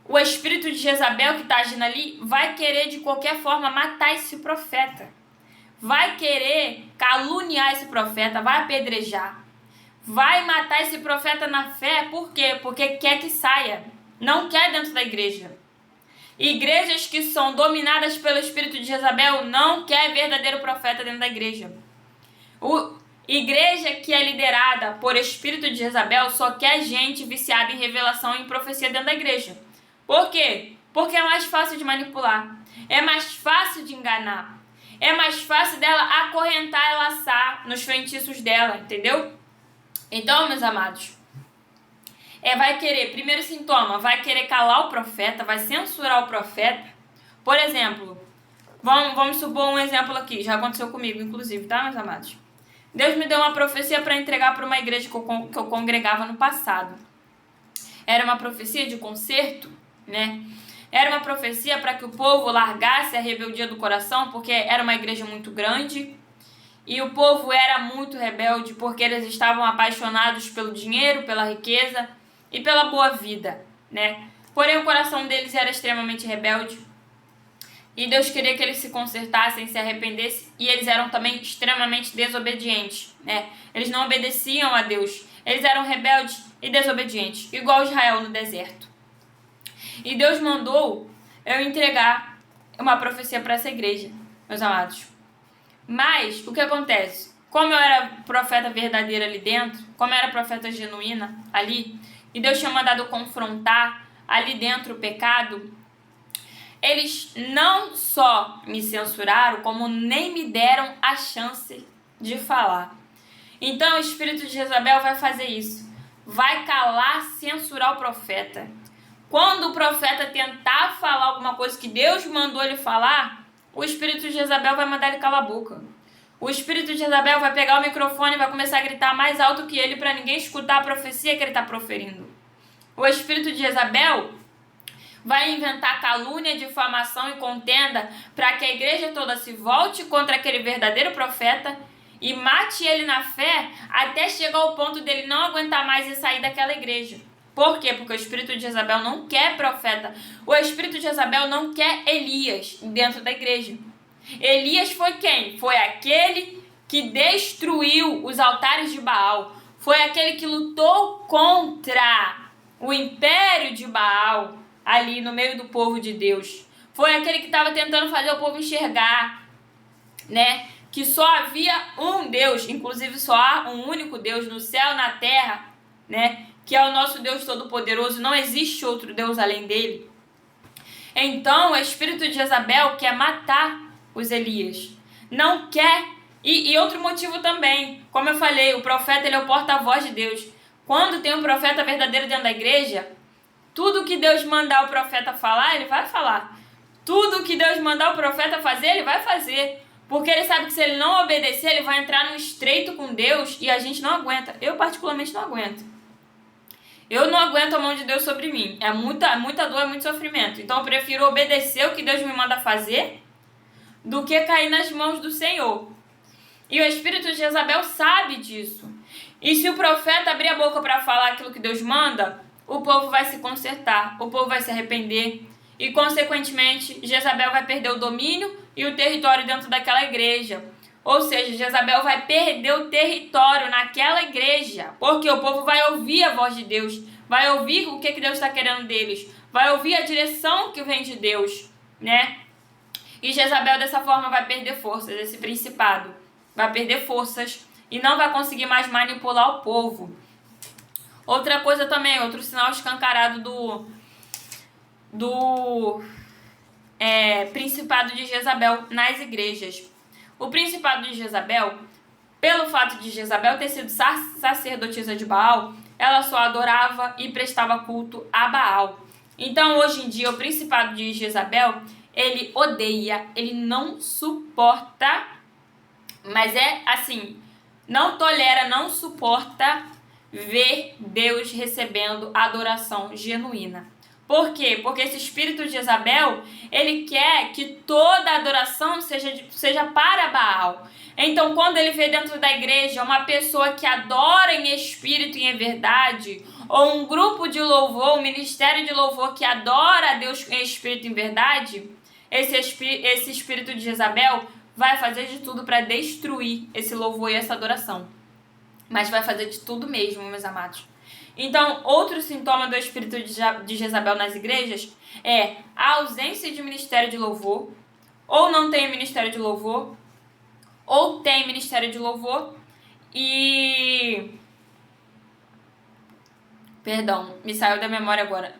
o espírito de Jezabel que está agindo ali vai querer de qualquer forma matar esse profeta. Vai querer caluniar esse profeta, vai apedrejar. Vai matar esse profeta na fé, por quê? Porque quer que saia. Não quer dentro da igreja. Igrejas que são dominadas pelo espírito de Jezabel não quer verdadeiro profeta dentro da igreja. Igreja que é liderada por espírito de Jezabel só quer gente viciada em revelação e em profecia dentro da igreja. Por quê? Porque é mais fácil de manipular. É mais fácil de enganar. É mais fácil dela acorrentar e laçar nos feitiços dela, entendeu? Então, meus amados, vai querer, primeiro sintoma, vai querer calar o profeta, vai censurar o profeta. Por exemplo, vamos supor um exemplo aqui, já aconteceu comigo, inclusive, tá, meus amados? Deus me deu uma profecia para entregar para uma igreja que eu congregava no passado. Era uma profecia de conserto, né? Era uma profecia para que o povo largasse a rebeldia do coração, porque era uma igreja muito grande. E o povo era muito rebelde porque eles estavam apaixonados pelo dinheiro, pela riqueza e pela boa vida, né? Porém, o coração deles era extremamente rebelde. E Deus queria que eles se consertassem, se arrependessem. E eles eram também extremamente desobedientes, né? Eles não obedeciam a Deus. Eles eram rebeldes e desobedientes, igual Israel no deserto. E Deus mandou eu entregar uma profecia para essa igreja, meus amados. Mas, o que acontece? Como eu era profeta verdadeira ali dentro, como eu era profeta genuína ali, e Deus tinha mandado confrontar ali dentro o pecado, eles não só me censuraram, como nem me deram a chance de falar. Então, o espírito de Jezabel vai fazer isso. Vai calar, censurar o profeta. Quando o profeta tentar falar alguma coisa que Deus mandou ele falar, o espírito de Jezabel vai mandar ele calar a boca. O espírito de Jezabel vai pegar o microfone e vai começar a gritar mais alto que ele para ninguém escutar a profecia que ele está proferindo. O espírito de Jezabel vai inventar calúnia, difamação e contenda para que a igreja toda se volte contra aquele verdadeiro profeta e mate ele na fé até chegar ao ponto dele não aguentar mais e sair daquela igreja. Por quê? Porque o espírito de Jezabel não quer profeta. O espírito de Jezabel não quer Elias dentro da igreja. Elias foi quem? Foi aquele que destruiu os altares de Baal. Foi aquele que lutou contra o império de Baal ali no meio do povo de Deus. Foi aquele que estava tentando fazer o povo enxergar, né? Que só havia um Deus, inclusive só há um único Deus no céu e na terra, né? Que é o nosso Deus Todo-Poderoso, não existe outro Deus além dele. Então, o espírito de Jezabel quer matar os Elias. Não quer. E outro motivo também, como eu falei, o profeta ele é o porta-voz de Deus. Quando tem um profeta verdadeiro dentro da igreja, tudo que Deus mandar o profeta falar, ele vai falar. Tudo que Deus mandar o profeta fazer, ele vai fazer. Porque ele sabe que se ele não obedecer, ele vai entrar num estreito com Deus e a gente não aguenta. Eu particularmente não aguento. Eu não aguento a mão de Deus sobre mim. É muita dor, é muito sofrimento. Então eu prefiro obedecer o que Deus me manda fazer do que cair nas mãos do Senhor. E o espírito de Jezabel sabe disso. E se o profeta abrir a boca para falar aquilo que Deus manda, o povo vai se consertar, o povo vai se arrepender. E consequentemente, Jezabel vai perder o domínio e o território dentro daquela igreja. Ou seja, Jezabel vai perder o território naquela igreja, porque o povo vai ouvir a voz de Deus, vai ouvir o que Deus está querendo deles, vai ouvir a direção que vem de Deus, né? E Jezabel dessa forma vai perder forças, esse principado vai perder forças e não vai conseguir mais manipular o povo. Outra coisa também, outro sinal escancarado do principado de Jezabel nas igrejas. O principado de Jezabel, pelo fato de Jezabel ter sido sacerdotisa de Baal, ela só adorava e prestava culto a Baal. Então, hoje em dia, o principado de Jezabel, ele odeia, ele não suporta, mas é assim, não tolera, não suporta ver Deus recebendo adoração genuína. Por quê? Porque esse espírito de Jezabel, ele quer que toda adoração seja para Baal. Então, quando ele vê dentro da igreja uma pessoa que adora em espírito e em verdade, ou um grupo de louvor, um ministério de louvor que adora a Deus em espírito e em verdade, esse espírito de Jezabel vai fazer de tudo para destruir esse louvor e essa adoração. Mas vai fazer de tudo mesmo, meus amados. Então, outro sintoma do espírito de Jezabel nas igrejas é a ausência de ministério de louvor, ou não tem ministério de louvor, ou tem ministério de louvor e... Perdão, me saiu da memória agora.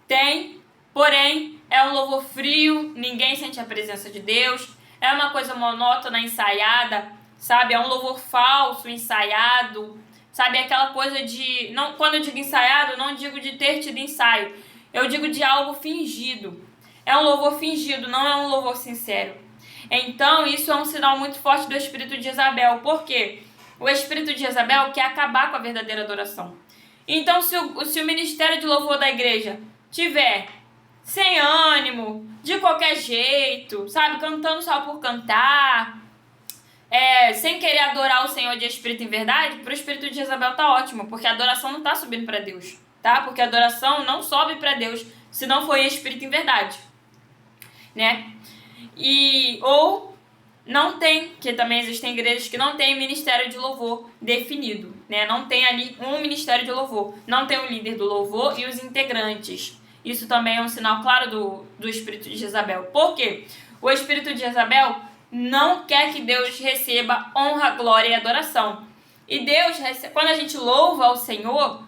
Tem, porém, é um louvor frio, ninguém sente a presença de Deus, é uma coisa monótona, ensaiada, sabe? É um louvor falso, ensaiado, sabe? Aquela coisa de... Não, quando eu digo ensaiado, eu não digo de ter tido ensaio. Eu digo de algo fingido. É um louvor fingido, não é um louvor sincero. Então, isso é um sinal muito forte do espírito de Jezabel. Por quê? O espírito de Jezabel quer acabar com a verdadeira adoração. Então, se o ministério de louvor da igreja tiver sem ânimo, de qualquer jeito, sabe? Cantando só por cantar... sem querer adorar o Senhor de espírito em verdade, para o espírito de Jezabel tá ótimo, porque a adoração não está subindo para Deus, tá? Porque a adoração não sobe para Deus se não for em espírito em verdade, né? Ou não tem, que também existem igrejas que não tem ministério de louvor definido, né? Não tem ali um ministério de louvor, não tem o líder do louvor e os integrantes. Isso também é um sinal claro do espírito de Jezabel. Por quê? O espírito de Jezabel não quer que Deus receba honra, glória e adoração. E Deus, quando a gente louva ao Senhor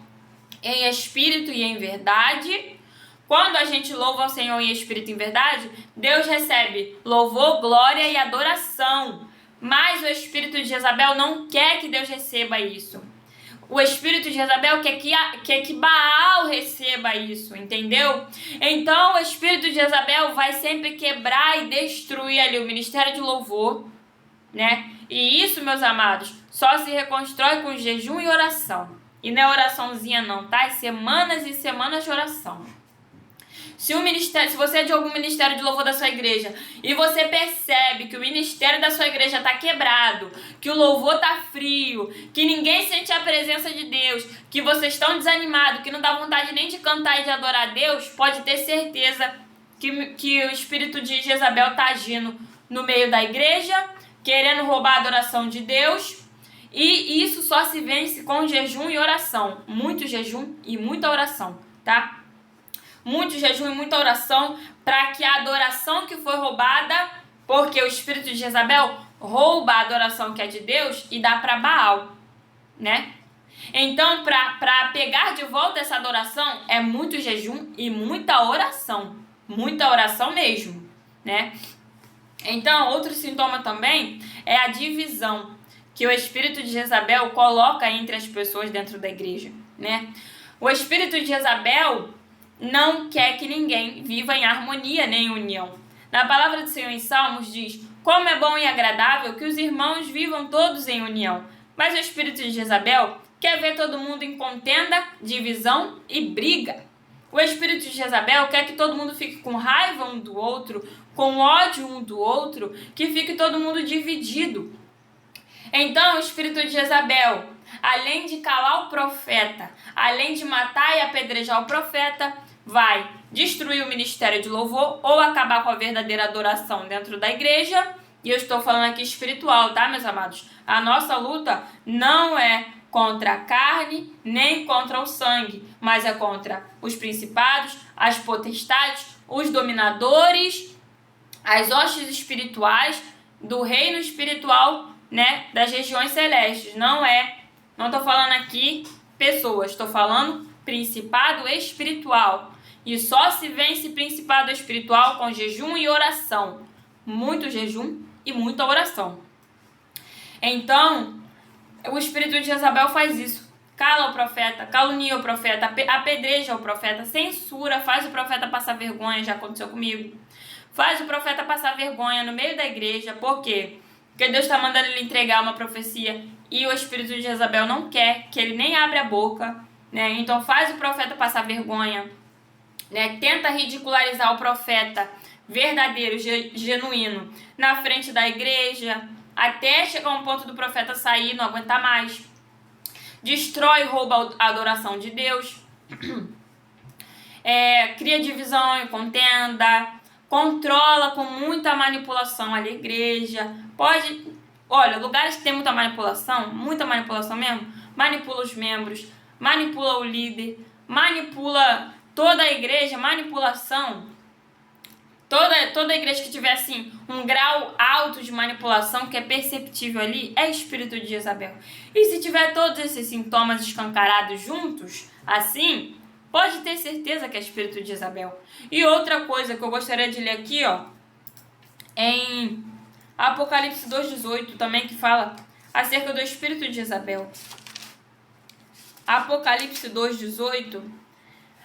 em espírito e em verdade, quando a gente louva ao Senhor em espírito e em verdade, Deus recebe louvor, glória e adoração. Mas o espírito de Jezabel não quer que Deus receba isso. O espírito de Jezabel quer que Baal receba isso, entendeu? Então, o espírito de Jezabel vai sempre quebrar e destruir ali o ministério de louvor, né? E isso, meus amados, só se reconstrói com jejum e oração. E não é oraçãozinha não, tá? É semanas e semanas de oração. Se você é de algum ministério de louvor da sua igreja e você percebe que o ministério da sua igreja está quebrado, que o louvor está frio, que ninguém sente a presença de Deus, que vocês estão desanimados, que não dá vontade nem de cantar e de adorar a Deus, pode ter certeza que o espírito de Jezabel está agindo no meio da igreja, querendo roubar a adoração de Deus. E isso só se vence com jejum e oração. Muito jejum e muita oração, tá? Muito jejum e muita oração para que a adoração que foi roubada, porque o espírito de Jezabel rouba a adoração que é de Deus e dá para Baal, né? Então, para pegar de volta essa adoração, é muito jejum e muita oração mesmo, né? Então, outro sintoma também é a divisão que o espírito de Jezabel coloca entre as pessoas dentro da igreja, né? O espírito de Jezabel não quer que ninguém viva em harmonia nem em união. Na palavra do Senhor em Salmos diz: como é bom e agradável que os irmãos vivam todos em união. Mas o espírito de Jezabel quer ver todo mundo em contenda, divisão e briga. O espírito de Jezabel quer que todo mundo fique com raiva um do outro, com ódio um do outro, que fique todo mundo dividido. Então o espírito de Jezabel, além de calar o profeta, além de matar e apedrejar o profeta, vai destruir o ministério de louvor ou acabar com a verdadeira adoração dentro da igreja. E eu estou falando aqui espiritual, tá, meus amados? A nossa luta não é contra a carne, nem contra o sangue, mas é contra os principados, as potestades, os dominadores, as hostes espirituais do reino espiritual, né, das regiões celestes. Não estou falando aqui pessoas, estou falando principado espiritual. E só se vence principado espiritual com jejum e oração. Muito jejum e muita oração. Então, o espírito de Jezabel faz isso. Cala o profeta, calunia o profeta, apedreja o profeta, censura, faz o profeta passar vergonha, já aconteceu comigo. Faz o profeta passar vergonha no meio da igreja. Por quê? Porque Deus está mandando ele entregar uma profecia e o espírito de Jezabel não quer, que ele nem abra a boca, né? Então faz o profeta passar vergonha, né? Tenta ridicularizar o profeta verdadeiro, genuíno, na frente da igreja, até chegar um ponto do profeta sair, não aguentar mais. Destrói e rouba a adoração de Deus. Cria divisão e contenda. Controla com muita manipulação a igreja. Olha, lugares que tem muita manipulação mesmo, manipula os membros, manipula o líder, manipula toda a igreja, manipulação. Toda igreja que tiver assim um grau alto de manipulação que é perceptível ali é espírito de Jezabel. E se tiver todos esses sintomas escancarados juntos, assim, pode ter certeza que é espírito de Jezabel. E outra coisa que eu gostaria de ler aqui, ó, em Apocalipse 2,18 também, que fala acerca do espírito de Jezabel. Apocalipse 2,18,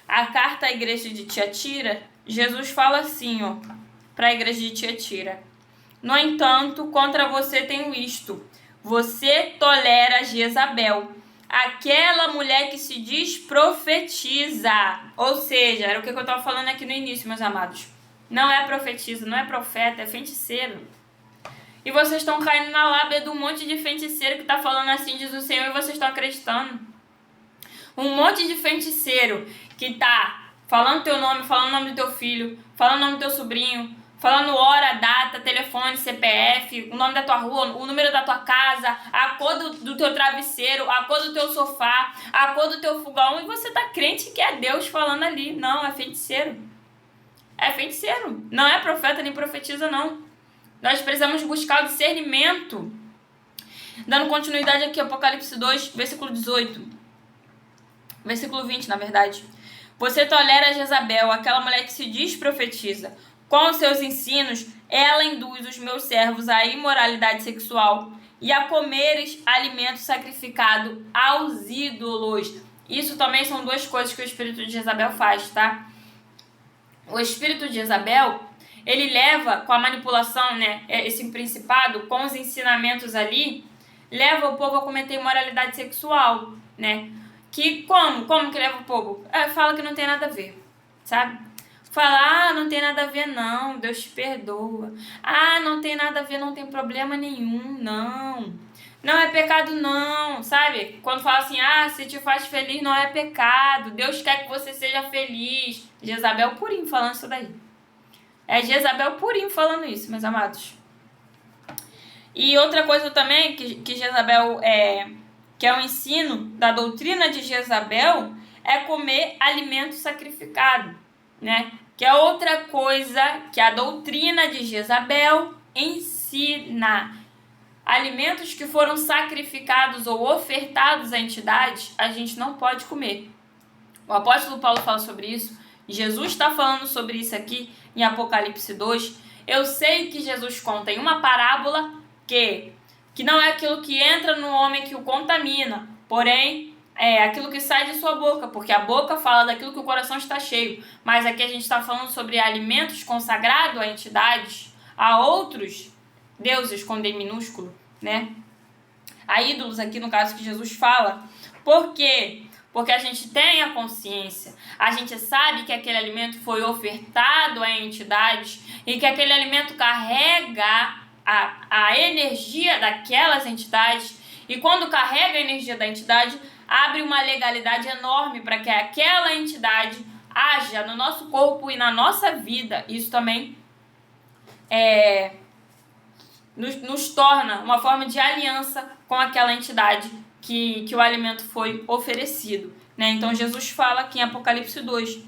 a carta à igreja de Tiatira, Jesus fala assim, ó, para a igreja de Tiatira: no entanto, contra você tenho isto: você tolera Jezabel, aquela mulher que se diz profetiza. Ou seja, era o que eu estava falando aqui no início, meus amados. Não é profetisa, não é profeta, é feiticeiro. E vocês estão caindo na lábia de um monte de feiticeiro que está falando assim, diz o Senhor, e vocês estão acreditando. Um monte de feiticeiro que está falando teu nome, falando o nome do teu filho, falando o nome do teu sobrinho, falando hora, data, telefone, CPF, o nome da tua rua, o número da tua casa, a cor do teu travesseiro, a cor do teu sofá, a cor do teu fogão, e você tá crente que é Deus falando ali. Não, é feiticeiro. É feiticeiro. Não é profeta nem profetiza, não. Nós precisamos buscar o discernimento. Dando continuidade aqui, Apocalipse 2, versículo 18. Versículo 20, na verdade. Você tolera Jezabel, aquela mulher que se diz profetiza. Com seus ensinos, ela induz os meus servos à imoralidade sexual e a comeres alimento sacrificado aos ídolos. Isso também são duas coisas que o espírito de Jezabel faz, tá? O espírito de Jezabel, ele leva com a manipulação, né, esse principado, com os ensinamentos ali, leva o povo a cometer imoralidade sexual, né? Que como que leva o povo? Fala que não tem nada a ver, sabe? Fala, não tem nada a ver não, Deus te perdoa. Não tem nada a ver, não tem problema nenhum, não. Não é pecado não, sabe? Quando fala assim, se te faz feliz não é pecado, Deus quer que você seja feliz. Jezabel purinho falando isso daí. É Jezabel purinho falando isso, meus amados. E outra coisa também que Jezabel que é o ensino da doutrina de Jezabel, é comer alimento sacrificado, né? Que é outra coisa que a doutrina de Jezabel ensina. Alimentos que foram sacrificados ou ofertados a entidades, a gente não pode comer. O apóstolo Paulo fala sobre isso. Jesus está falando sobre isso aqui em Apocalipse 2. Eu sei que Jesus conta em uma parábola que não é aquilo que entra no homem que o contamina, porém é aquilo que sai de sua boca, porque a boca fala daquilo que o coração está cheio. Mas aqui a gente está falando sobre alimentos consagrados a entidades, a outros deuses com D minúsculo, né? A ídolos aqui no caso que Jesus fala. Por quê? Porque a gente tem a consciência, a gente sabe que aquele alimento foi ofertado a entidades e que aquele alimento carrega a energia daquelas entidades, e quando carrega a energia da entidade, abre uma legalidade enorme para que aquela entidade haja no nosso corpo e na nossa vida, isso também nos torna uma forma de aliança com aquela entidade que o alimento foi oferecido, né? Então Jesus fala aqui em Apocalipse 2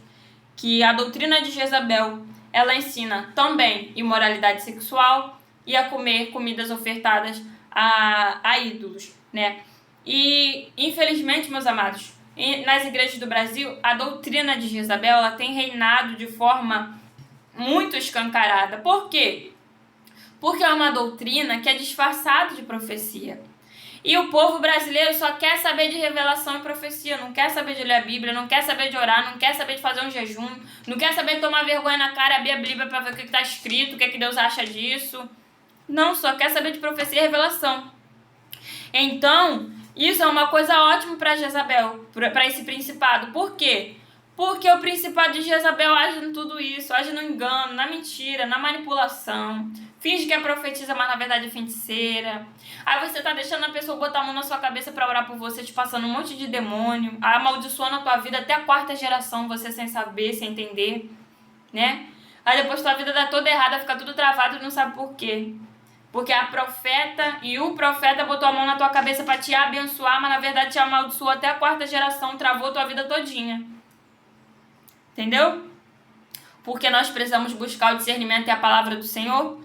que a doutrina de Jezabel, ela ensina também imoralidade sexual e a comer comidas ofertadas a ídolos, né? E infelizmente, meus amados, nas igrejas do Brasil, a doutrina de Jezabel, ela tem reinado de forma muito escancarada. Por quê? Porque é uma doutrina que é disfarçada de profecia. E o povo brasileiro só quer saber de revelação e profecia, não quer saber de ler a Bíblia, não quer saber de orar, não quer saber de fazer um jejum, não quer saber de tomar vergonha na cara, abrir a Bíblia para ver o que está escrito, o que Deus acha disso. Não, só quer saber de profecia e revelação. Então, isso é uma coisa ótima para Jezabel, para esse principado. Por quê? Porque o principado de Jezabel age em tudo isso, age no engano, na mentira, na manipulação. Finge que é profetisa, mas na verdade é feiticeira. Aí você tá deixando a pessoa botar a mão na sua cabeça para orar por você, te passando um monte de demônio, amaldiçoando a tua vida até a 4ª geração, você sem saber, sem entender, né? Aí depois tua vida dá toda errada, fica tudo travado e não sabe por quê. Porque a profeta e o profeta botou a mão na tua cabeça para te abençoar, mas na verdade te amaldiçoou até a 4ª geração, travou tua vida todinha. Entendeu? Porque nós precisamos buscar o discernimento e a palavra do Senhor.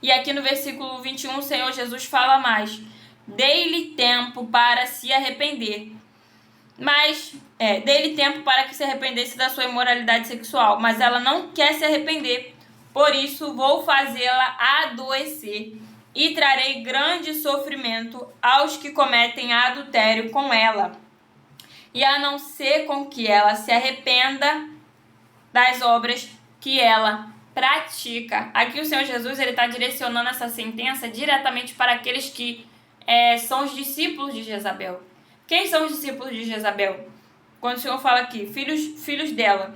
E aqui no versículo 21, o Senhor Jesus fala mais. Dei-lhe tempo para se arrepender. Dei-lhe tempo para que se arrependesse da sua imoralidade sexual. Mas ela não quer se arrepender. Por isso vou fazê-la adoecer. E trarei grande sofrimento aos que cometem adultério com ela. E a não ser com que ela se arrependa das obras que ela pratica. Aqui o Senhor Jesus está direcionando essa sentença diretamente para aqueles que são os discípulos de Jezabel. Quem são os discípulos de Jezabel? Quando o Senhor fala aqui, filhos dela,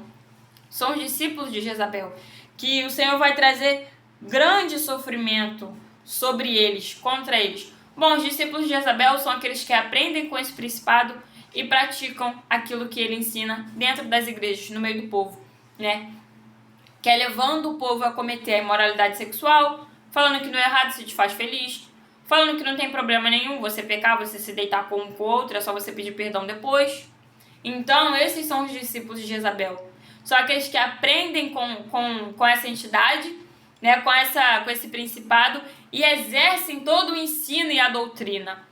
são os discípulos de Jezabel, que o Senhor vai trazer grande sofrimento sobre eles, contra eles. Bom, os discípulos de Jezabel são aqueles que aprendem com esse principado e praticam aquilo que ele ensina dentro das igrejas, no meio do povo, né? Que é levando o povo a cometer a imoralidade sexual, falando que não é errado se te faz feliz, falando que não tem problema nenhum você pecar, você se deitar com um com o outro, é só você pedir perdão depois. Então, esses são os discípulos de Jezabel. São aqueles que aprendem com essa entidade, né, com esse principado, e exercem todo o ensino e a doutrina,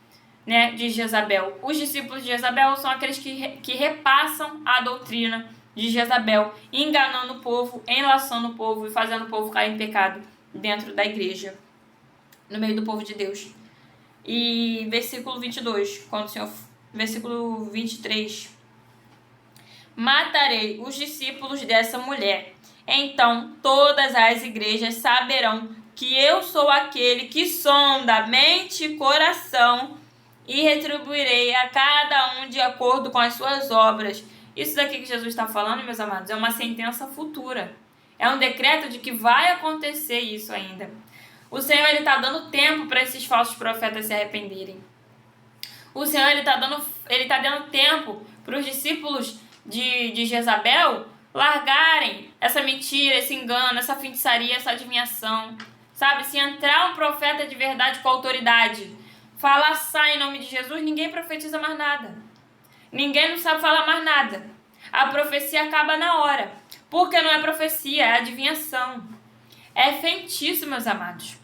né, de Jezabel. Os discípulos de Jezabel são aqueles que repassam a doutrina de Jezabel, enganando o povo, enlaçando o povo e fazendo o povo cair em pecado dentro da igreja, no meio do povo de Deus. E versículo 22, versículo 23. Matarei os discípulos dessa mulher. Então todas as igrejas saberão que eu sou aquele que sonda mente e coração e retribuirei a cada um de acordo com as suas obras. Isso daqui que Jesus está falando, meus amados, é uma sentença futura. É um decreto de que vai acontecer isso ainda. O Senhor está dando tempo para esses falsos profetas se arrependerem. O Senhor está dando tempo para os discípulos de Jezabel largarem essa mentira, esse engano, essa feitiçaria, essa adivinhação. Sabe, se entrar um profeta de verdade com autoridade, falar sai em nome de Jesus, ninguém profetiza mais nada. Ninguém não sabe falar mais nada. A profecia acaba na hora. Porque não é profecia, é adivinhação. É feitiço, meus amados.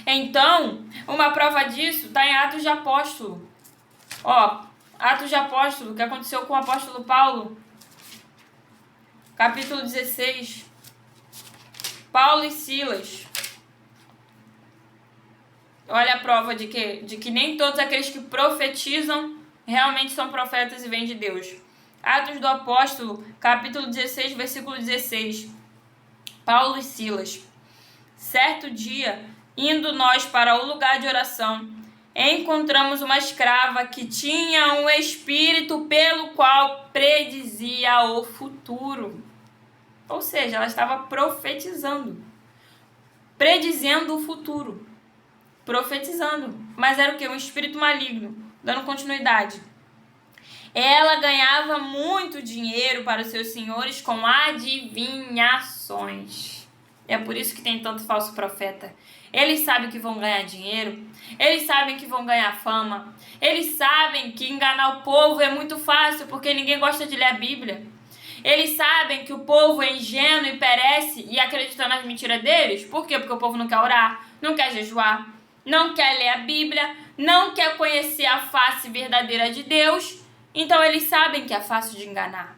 Então, uma prova disso está em Atos de Apóstolo. Atos de Apóstolo, que aconteceu com o apóstolo Paulo. Capítulo 16. Paulo e Silas. Olha a prova de que nem todos aqueles que profetizam realmente são profetas e vêm de Deus. Atos do Apóstolo, capítulo 16, versículo 16. Paulo e Silas. Certo dia, indo nós para o lugar de oração, encontramos uma escrava que tinha um espírito pelo qual predizia o futuro. Ou seja, ela estava profetizando. Predizendo o futuro. Profetizando. Mas era o quê? Um espírito maligno. Dando continuidade. Ela ganhava muito dinheiro para os seus senhores com adivinhações. É por isso que tem tanto falso profeta. Eles sabem que vão ganhar dinheiro, eles sabem que vão ganhar fama, eles sabem que enganar o povo é muito fácil porque ninguém gosta de ler a Bíblia. Eles sabem que o povo é ingênuo e perece e acredita nas mentiras deles. Por quê? Porque o povo não quer orar, não quer jejuar, não quer ler a Bíblia, não quer conhecer a face verdadeira de Deus. Então eles sabem que é fácil de enganar.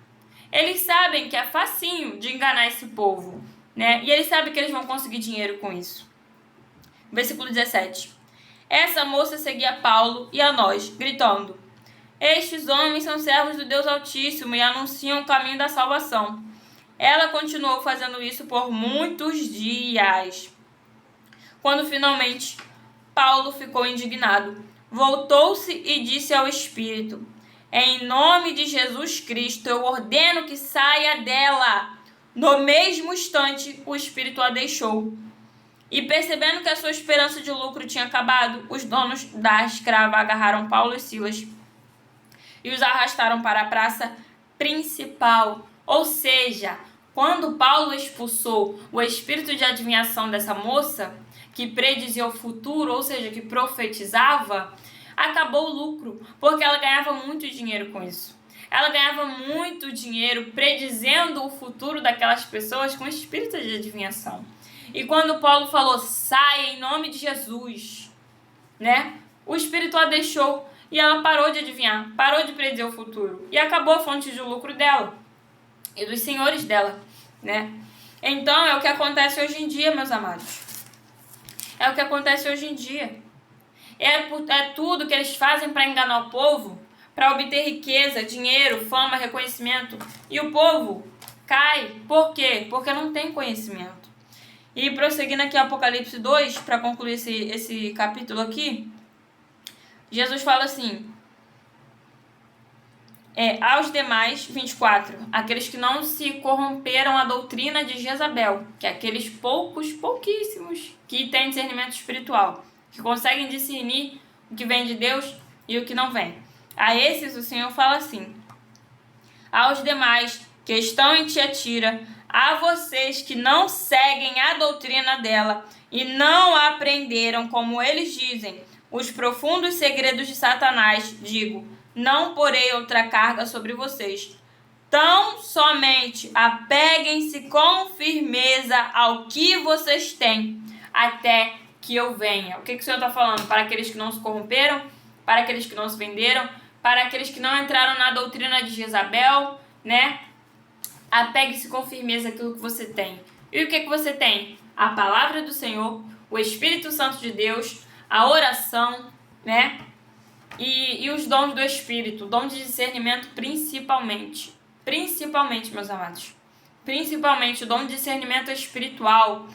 Eles sabem que é facinho de enganar esse povo, né? E eles sabem que eles vão conseguir dinheiro com isso. Versículo 17. Essa moça seguia Paulo e a nós, gritando: estes homens são servos do Deus Altíssimo e anunciam o caminho da salvação. Ela continuou fazendo isso por muitos dias. Quando finalmente Paulo ficou indignado, voltou-se e disse ao Espírito: em nome de Jesus Cristo, eu ordeno que saia dela. No mesmo instante, o Espírito a deixou. E percebendo que a sua esperança de lucro tinha acabado, os donos da escrava agarraram Paulo e Silas e os arrastaram para a praça principal. Ou seja, quando Paulo expulsou o espírito de adivinhação dessa moça, que predizia o futuro, ou seja, que profetizava, acabou o lucro, porque ela ganhava muito dinheiro com isso. Ela ganhava muito dinheiro predizendo o futuro daquelas pessoas com espírito de adivinhação. E quando Paulo falou, sai em nome de Jesus, né? O Espírito a deixou e ela parou de adivinhar, parou de predizer o futuro. E acabou a fonte de lucro dela e dos senhores dela, né? Então, é o que acontece hoje em dia, meus amados. É o que acontece hoje em dia. É tudo que eles fazem para enganar o povo, para obter riqueza, dinheiro, fama, reconhecimento. E o povo cai. Por quê? Porque não tem conhecimento. E prosseguindo aqui Apocalipse 2, para concluir esse capítulo aqui, Jesus fala assim, aos demais, 24, aqueles que não se corromperam à doutrina de Jezabel, que é aqueles pouquíssimos, que têm discernimento espiritual, que conseguem discernir o que vem de Deus e o que não vem. A esses o Senhor fala assim, aos demais que estão em Tiatira, a vocês que não seguem a doutrina dela e não aprenderam, como eles dizem, os profundos segredos de Satanás, digo, não porei outra carga sobre vocês. Tão somente apeguem-se com firmeza ao que vocês têm, até que eu venha. O que o Senhor está falando? Para aqueles que não se corromperam, para aqueles que não se venderam, para aqueles que não entraram na doutrina de Jezabel, né? Apegue-se com firmeza àquilo que você tem. E o que você tem? A palavra do Senhor, o Espírito Santo de Deus, a oração, né? E os dons do Espírito, o dom de discernimento principalmente. Principalmente, meus amados. Principalmente o dom de discernimento espiritual.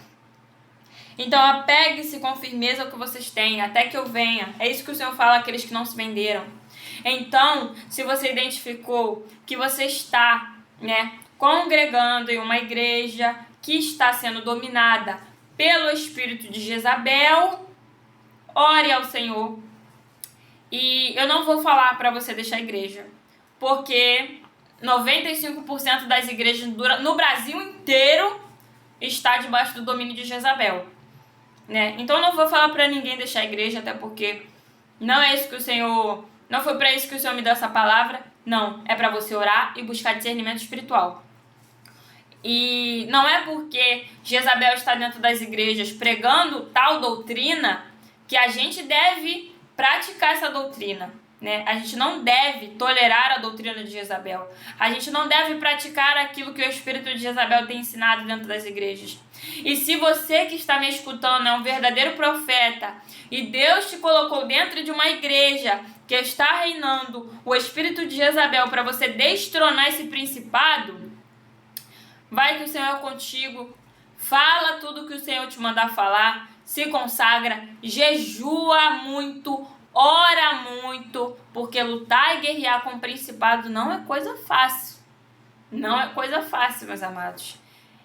Então, apegue-se com firmeza ao que vocês têm, até que eu venha. É isso que o Senhor fala àqueles que não se venderam. Então, se você identificou que você está, né, congregando em uma igreja que está sendo dominada pelo espírito de Jezabel, ore ao Senhor. E eu não vou falar para você deixar a igreja, porque 95% das igrejas no Brasil inteiro está debaixo do domínio de Jezabel, né? Então eu não vou falar para ninguém deixar a igreja, até porque não é isso que o Senhor, não foi para isso que o Senhor me deu essa palavra. Não, é para você orar e buscar discernimento espiritual. E não é porque Jezabel está dentro das igrejas pregando tal doutrina que a gente deve praticar essa doutrina, né? A gente não deve tolerar a doutrina de Jezabel. A gente não deve praticar aquilo que o espírito de Jezabel tem ensinado dentro das igrejas. E se você que está me escutando é um verdadeiro profeta e Deus te colocou dentro de uma igreja que está reinando o espírito de Jezabel para você destronar esse principado, vai que o Senhor é contigo, fala tudo que o Senhor te mandar falar, se consagra, jejua muito, ora muito, porque lutar e guerrear com o principado não é coisa fácil. Não é coisa fácil, meus amados.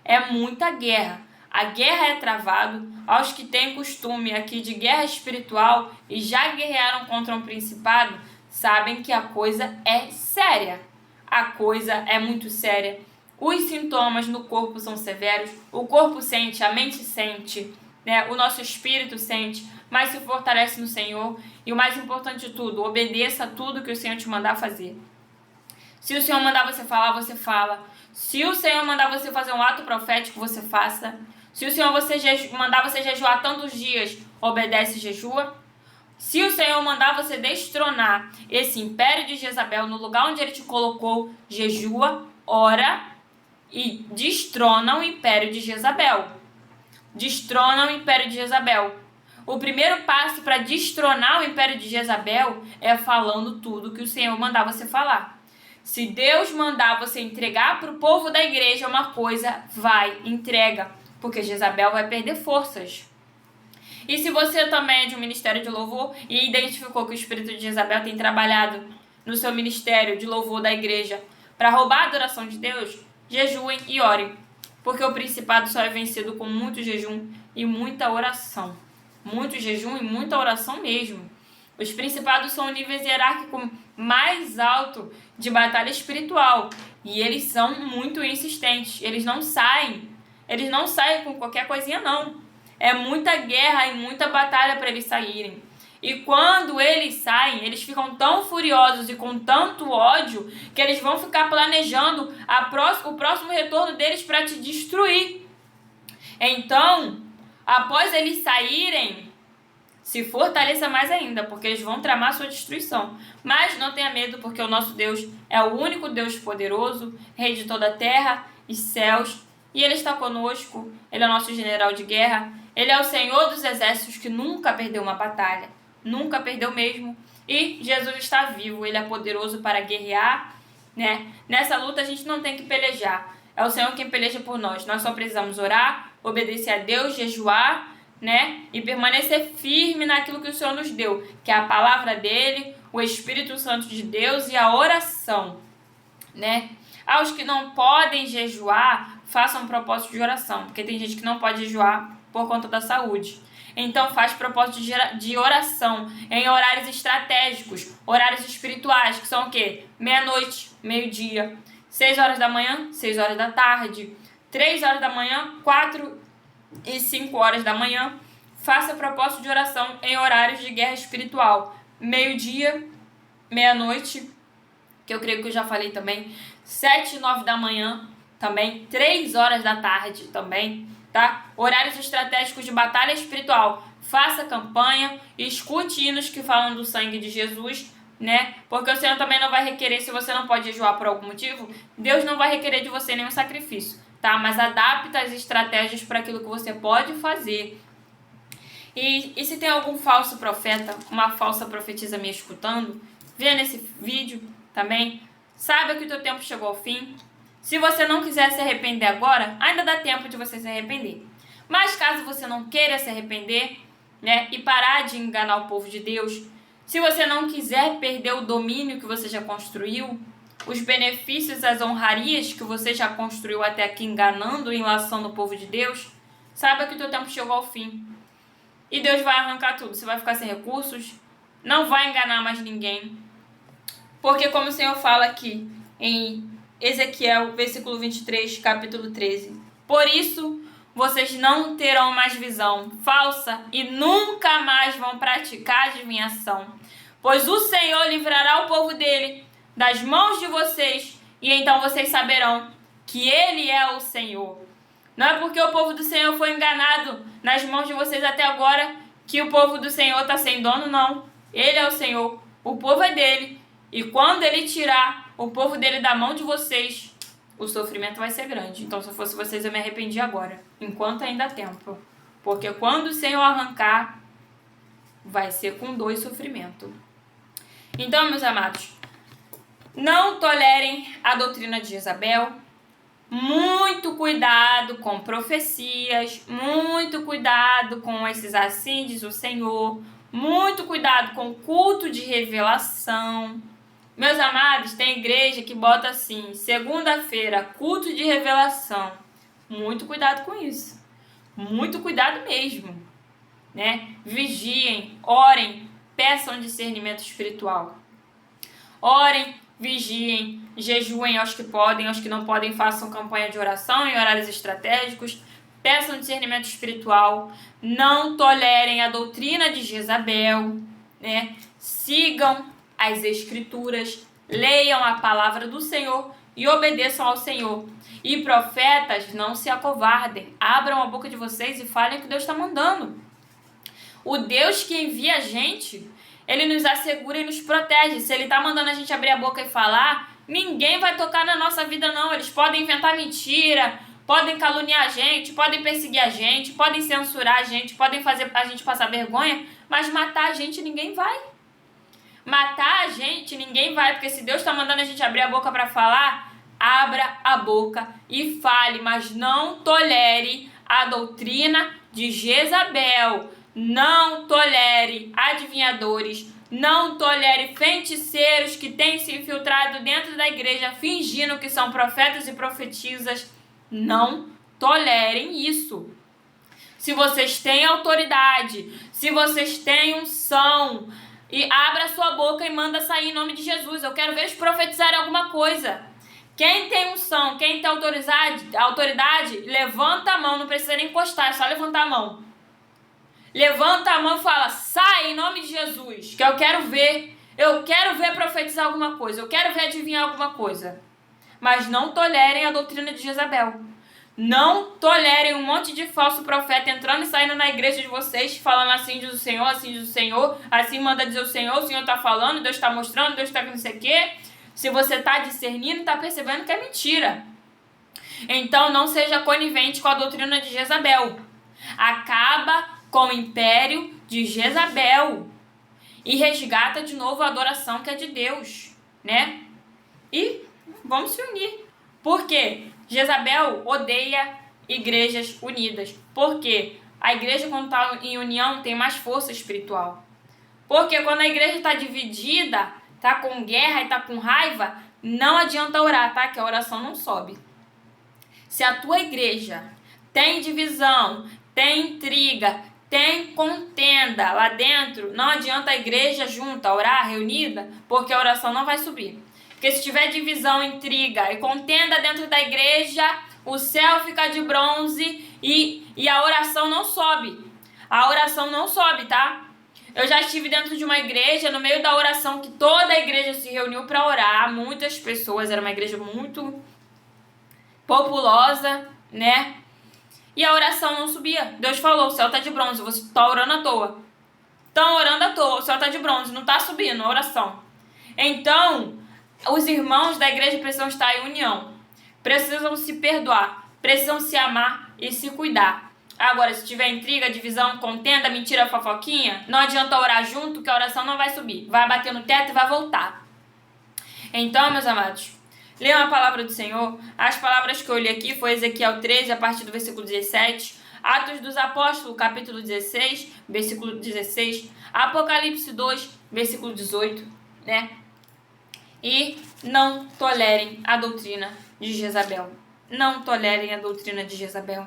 É muita guerra. A guerra é travado aos que têm costume aqui de guerra espiritual e já guerrearam contra um principado. sabem que a coisa é séria. A coisa é muito séria. Os sintomas no corpo são severos. O corpo sente, a mente sente, né? O nosso espírito sente, mas se fortalece no Senhor. E o mais importante de tudo, obedeça a tudo que o Senhor te mandar fazer. Se o Senhor mandar você falar, você fala. Se o Senhor mandar você fazer um ato profético, você faça. Se o Senhor mandar você jejuar tantos dias, obedece e jejua. Se o Senhor mandar você destronar esse império de Jezabel no lugar onde Ele te colocou, jejua, ora e destrona o império de Jezabel. Destrona o império de Jezabel. O primeiro passo para destronar o império de Jezabel é falando tudo que o Senhor mandar você falar. Se Deus mandar você entregar para o povo da igreja uma coisa, vai, entrega, porque Jezabel vai perder forças. E se você também é de um ministério de louvor e identificou que o espírito de Jezabel tem trabalhado no seu ministério de louvor da igreja para roubar a adoração de Deus, jejuem e orem, porque o principado só é vencido com muito jejum e muita oração. Muito jejum e muita oração mesmo. Os principados são níveis hierárquicos mais alto de batalha espiritual e eles são muito insistentes. Eles não saem com qualquer coisinha não. É muita guerra e muita batalha para eles saírem. E quando eles saem, eles ficam tão furiosos e com tanto ódio que eles vão ficar planejando o próximo retorno deles para te destruir. Então, após eles saírem, se fortaleça mais ainda, porque eles vão tramar sua destruição. Mas não tenha medo, porque o nosso Deus é o único Deus poderoso, Rei de toda a terra e céus. E Ele está conosco, Ele é o nosso general de guerra. Ele é o Senhor dos exércitos que nunca perdeu uma batalha. Nunca perdeu mesmo. E Jesus está vivo, Ele é poderoso para guerrear, né? Nessa luta a gente não tem que pelejar. É o Senhor quem peleja por nós. Nós só precisamos orar, obedecer a Deus, jejuar, né? E permanecer firme naquilo que o Senhor nos deu, que é a palavra dele, o Espírito Santo de Deus e a oração, né? Aos que não podem jejuar, façam um propósito de oração, porque tem gente que não pode jejuar por conta da saúde. Então faz propósito de oração em horários estratégicos, horários espirituais, que são o quê? Meia-noite, meio-dia, 6 horas da manhã, 6 horas da tarde, 3 horas da manhã, 4 e 5 horas da manhã. Faça propósito de oração em horários de guerra espiritual, meio-dia, meia-noite, que eu creio que eu já falei também, 7 e 9 da manhã também, 3 horas da tarde também, tá? Horários estratégicos de batalha espiritual. Faça campanha, escute hinos que falam do sangue de Jesus, né? Porque o Senhor também não vai requerer, se você não pode jejuar por algum motivo, Deus não vai requerer de você nenhum sacrifício, tá? Mas adapta as estratégias para aquilo que você pode fazer. E se tem algum falso profeta, uma falsa profetisa me escutando, venha nesse vídeo também, saiba que o teu tempo chegou ao fim. Se você não quiser se arrepender agora, ainda dá tempo de você se arrepender. Mas caso você não queira se arrepender, né, e parar de enganar o povo de Deus, se você não quiser perder o domínio que você já construiu, os benefícios, as honrarias que você já construiu até aqui enganando e enlaçando o povo de Deus, saiba que o teu tempo chegou ao fim. E Deus vai arrancar tudo. Você vai ficar sem recursos, não vai enganar mais ninguém. Porque como o Senhor fala aqui em Ezequiel, versículo 23, capítulo 13. Por isso, vocês não terão mais visão falsa e nunca mais vão praticar adivinhação. Pois o Senhor livrará o povo dele das mãos de vocês e então vocês saberão que Ele é o Senhor. Não é porque o povo do Senhor foi enganado nas mãos de vocês até agora que o povo do Senhor está sem dono, não. Ele é o Senhor, o povo é dele. E quando Ele tirar o povo dele da mão de vocês, o sofrimento vai ser grande. Então, se eu fosse vocês, eu me arrependi agora, enquanto ainda há tempo. Porque quando o Senhor arrancar, vai ser com dor e sofrimento. Então, meus amados, não tolerem a doutrina de Jezabel. Muito cuidado com profecias, muito cuidado com esses assim diz o Senhor, muito cuidado com culto de revelação. Meus amados, tem igreja que bota assim, segunda-feira, culto de revelação. Muito cuidado com isso. Muito cuidado mesmo, né? Vigiem, orem, peçam discernimento espiritual. Orem, vigiem, jejuem aos que podem, aos que não podem, façam campanha de oração em horários estratégicos, peçam discernimento espiritual, não tolerem a doutrina de Jezabel, né? Sigam as escrituras, leiam a palavra do Senhor e obedeçam ao Senhor. E profetas, não se acovardem, abram a boca de vocês e falem o que Deus está mandando. O Deus que envia a gente, Ele nos assegura e nos protege. Se Ele está mandando a gente abrir a boca e falar, ninguém vai tocar na nossa vida não. Eles podem inventar mentira, podem caluniar a gente, podem perseguir a gente, podem censurar a gente, podem fazer a gente passar vergonha, mas matar a gente ninguém vai. Matar a gente ninguém vai, porque se Deus está mandando a gente abrir a boca para falar, abra a boca e fale, mas não tolere a doutrina de Jezabel. Não tolere adivinhadores, não tolere feiticeiros que têm se infiltrado dentro da igreja fingindo que são profetas e profetisas. Não tolerem isso. Se vocês têm autoridade, se vocês têm unção, e abra sua boca e manda sair em nome de Jesus. Eu quero ver eles profetizarem alguma coisa. Quem tem unção, quem tem autoridade, levanta a mão, não precisa nem encostar, é só levantar a mão. Levanta a mão e fala, sai em nome de Jesus, que eu quero ver profetizar alguma coisa, eu quero ver adivinhar alguma coisa. Mas não tolerem a doutrina de Jezabel. Não tolerem um monte de falso profeta entrando e saindo na igreja de vocês, falando assim diz o Senhor, assim manda dizer o Senhor está falando, Deus está mostrando, Deus está não sei o quê. Se você está discernindo, está percebendo que é mentira. Então não seja conivente com a doutrina de Jezabel. Acaba com o império de Jezabel e resgata de novo a adoração que é de Deus, né? E vamos se unir. Por quê? Jezabel odeia igrejas unidas. Por quê? A igreja, quando está em união, tem mais força espiritual. Porque quando a igreja está dividida, está com guerra e está com raiva, não adianta orar, tá? Que a oração não sobe. Se a tua igreja tem divisão, tem intriga, tem contenda lá dentro, não adianta a igreja junta, orar, reunida, porque a oração não vai subir. Porque se tiver divisão, intriga e contenda dentro da igreja, o céu fica de bronze e a oração não sobe. A oração não sobe, tá? Eu já estive dentro de uma igreja, no meio da oração, que toda a igreja se reuniu para orar, muitas pessoas, era uma igreja muito populosa, né? E a oração não subia. Deus falou, o céu tá de bronze, você tá orando à toa. Estão orando à toa, o céu tá de bronze, não tá subindo a oração. Então, os irmãos da igreja precisam estar em união. Precisam se perdoar, precisam se amar e se cuidar. Agora, se tiver intriga, divisão, contenda, mentira, fofoquinha, não adianta orar junto que a oração não vai subir. Vai bater no teto e vai voltar. Então, meus amados, leiam a palavra do Senhor. As palavras que eu li aqui foi Ezequiel 13, a partir do versículo 17. Atos dos Apóstolos, capítulo 16, versículo 16. Apocalipse 2, versículo 18, né? E não tolerem a doutrina de Jezabel. Não tolerem a doutrina de Jezabel.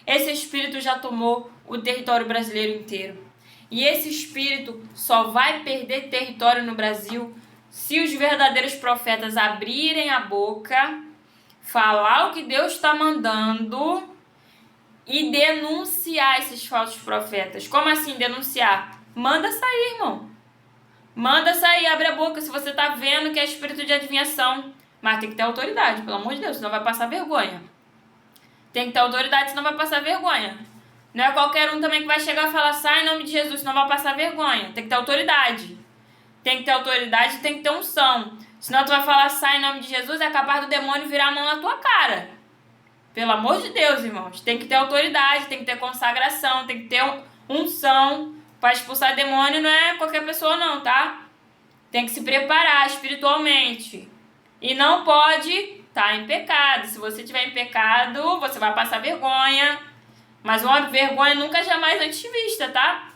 Esse espírito já tomou o território brasileiro inteiro. E esse espírito só vai perder território no Brasil se os verdadeiros profetas abrirem a boca, falar o que Deus está mandando e denunciar esses falsos profetas. Como assim denunciar? Manda sair, irmão. Manda sair, abre a boca se você está vendo que é espírito de adivinhação. Mas tem que ter autoridade, pelo amor de Deus, senão vai passar vergonha. Tem que ter autoridade, senão vai passar vergonha. Não é qualquer um também que vai chegar e falar, sai em nome de Jesus, senão vai passar vergonha. Tem que ter autoridade. Tem que ter autoridade e tem que ter unção. Senão tu vai falar, sai em nome de Jesus, é capaz do demônio virar a mão na tua cara. Pelo amor de Deus, irmãos. Tem que ter autoridade, tem que ter consagração, tem que ter unção. Para expulsar demônio não é qualquer pessoa não, tá? Tem que se preparar espiritualmente. E não pode estar em pecado. Se você estiver em pecado, você vai passar vergonha. Mas uma vergonha nunca jamais antes vista, tá?